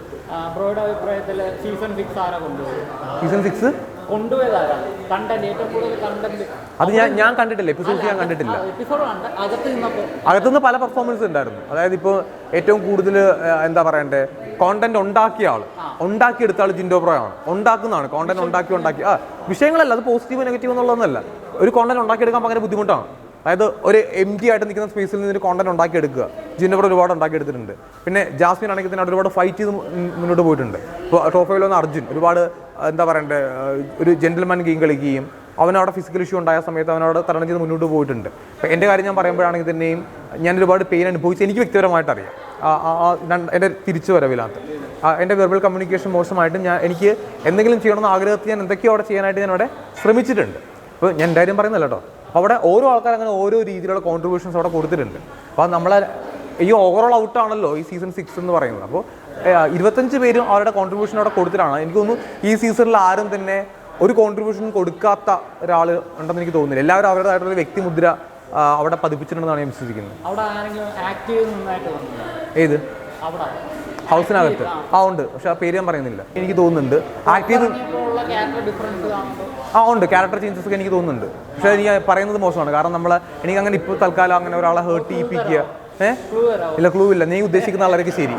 സീസൺ 6 അത് ഞാൻ കണ്ടിട്ടില്ല. എപ്പിസോഡ്സ് ഞാൻ കണ്ടിട്ടില്ല. അകത്തുനിന്ന് പല പെർഫോമൻസ് ഉണ്ടായിരുന്നു. അതായത് ഇപ്പോൾ ഏറ്റവും കൂടുതൽ എന്താ പറയണ്ടേ, കോണ്ടന്റ് ഉണ്ടാക്കിയ ആൾ, ഉണ്ടാക്കിയെടുത്ത ആൾ ജിൻഡോ ബ്രോ ആണ്. ഉണ്ടാക്കുന്നതാണ് കോണ്ടന്റ് ഉണ്ടാക്കി വിഷയങ്ങളല്ല, അത് പോസിറ്റീവ് നെഗറ്റീവ് എന്നുള്ളതൊന്നുമല്ല. ഒരു കോണ്ടന്റ് ഉണ്ടാക്കിയെടുക്കാൻ ഭയങ്കര ബുദ്ധിമുട്ടാണ്. അതായത് ഒരു എംറ്റി ആയിട്ട് നിൽക്കുന്ന സ്പേസിൽ നിന്ന് ഒരു കോണ്ടന്റ് ഉണ്ടാക്കിയെടുക്കുക. ജിൻഡോ ബ്രോ ഒരുപാട് ഉണ്ടാക്കിയെടുത്തിട്ടുണ്ട്. പിന്നെ ജാസ്മിൻ ആണെങ്കിൽ തന്നെ ഒരുപാട് ഫൈറ്റ് ചെയ്ത് മുന്നോട്ട് പോയിട്ടുണ്ട്. ഇപ്പോൾ ട്രോഫിയിൽ വന്ന അർജുൻ ഒരുപാട് എന്താ പറയണ്ടേ, ഒരു ജെന്റിൽമാൻ ഗെയിം കളിക്കുകയും അവനവിടെ ഫിസിക്കൽ ഇഷ്യൂ ഉണ്ടായ സമയത്ത് അവനോട് തരണം ചെയ്ത് മുന്നോട്ട് പോയിട്ടുണ്ട്. അപ്പോൾ എൻ്റെ കാര്യം ഞാൻ പറയുമ്പോഴാണെങ്കിൽ തന്നെയും ഞാൻ ഒരുപാട് പെയിൻ അനുഭവിച്ച് എനിക്ക് വ്യക്തിപരമായിട്ട് അറിയാം. എൻ്റെ തിരിച്ചു വരവില്ലാത്ത എൻ്റെ വെർബൽ കമ്മ്യൂണിക്കേഷൻ മോശമായിട്ട് എനിക്ക് എന്തെങ്കിലും ചെയ്യണമെന്ന് ആഗ്രഹത്തിൽ ഞാൻ എന്തൊക്കെയോ അവിടെ ചെയ്യാനായിട്ട് ഞാൻ അവിടെ ശ്രമിച്ചിട്ടുണ്ട്. അപ്പോൾ ഞാൻ എൻ്റെ കാര്യം പറയുന്നില്ല കേട്ടോ. അവിടെ ഓരോ ആൾക്കാർ അങ്ങനെ ഓരോ രീതിയിലുള്ള കോൺട്രിബ്യൂഷൻസ് അവിടെ കൊടുത്തിട്ടുണ്ട്. അപ്പോൾ നമ്മളെ ഈ ഓവറോൾ ഔട്ടാണല്ലോ ഈ സീസൺ 6 എന്ന് പറയുന്നത്. അപ്പോൾ 25 പേരും അവരുടെ കോൺട്രിബ്യൂഷൻ അവിടെ കൊടുത്തിട്ടാണ്. എനിക്ക് തോന്നുന്നു ഈ സീസണിൽ ആരും തന്നെ ഒരു കോൺട്രിബ്യൂഷൻ കൊടുക്കാത്ത ഒരാൾ ഉണ്ടെന്ന് എനിക്ക് തോന്നുന്നില്ല. എല്ലാവരും അവരുടേതായിട്ടുള്ള വ്യക്തിമുദ്ര അവിടെ പതിപ്പിച്ചിട്ടുണ്ടെന്നാണ് ഞാൻ വിശ്വസിക്കുന്നത്. ഏത് ഹൗസിനകത്ത് ഉണ്ട്, പക്ഷെ ആ പേര് ഞാൻ പറയുന്നില്ല. എനിക്ക് തോന്നുന്നുണ്ട് ആക്റ്റീവ് ഉണ്ട്, ക്യാരക്ടർ ചേഞ്ചസ് ഒക്കെ എനിക്ക് തോന്നുന്നുണ്ട്. പക്ഷെ എനിക്ക് പറയുന്നത് മോശമാണ്. കാരണം എനിക്ക് അങ്ങനെ ഇപ്പോൾ തൽക്കാലം അങ്ങനെ ഒരാളെ ഹേർട്ട് ചെയ്യിപ്പിക്കുക ഇല്ല, ക്ലൂ ഇല്ല. നീ ഉദ്ദേശിക്കുന്ന ആളൊക്കെ ശരി.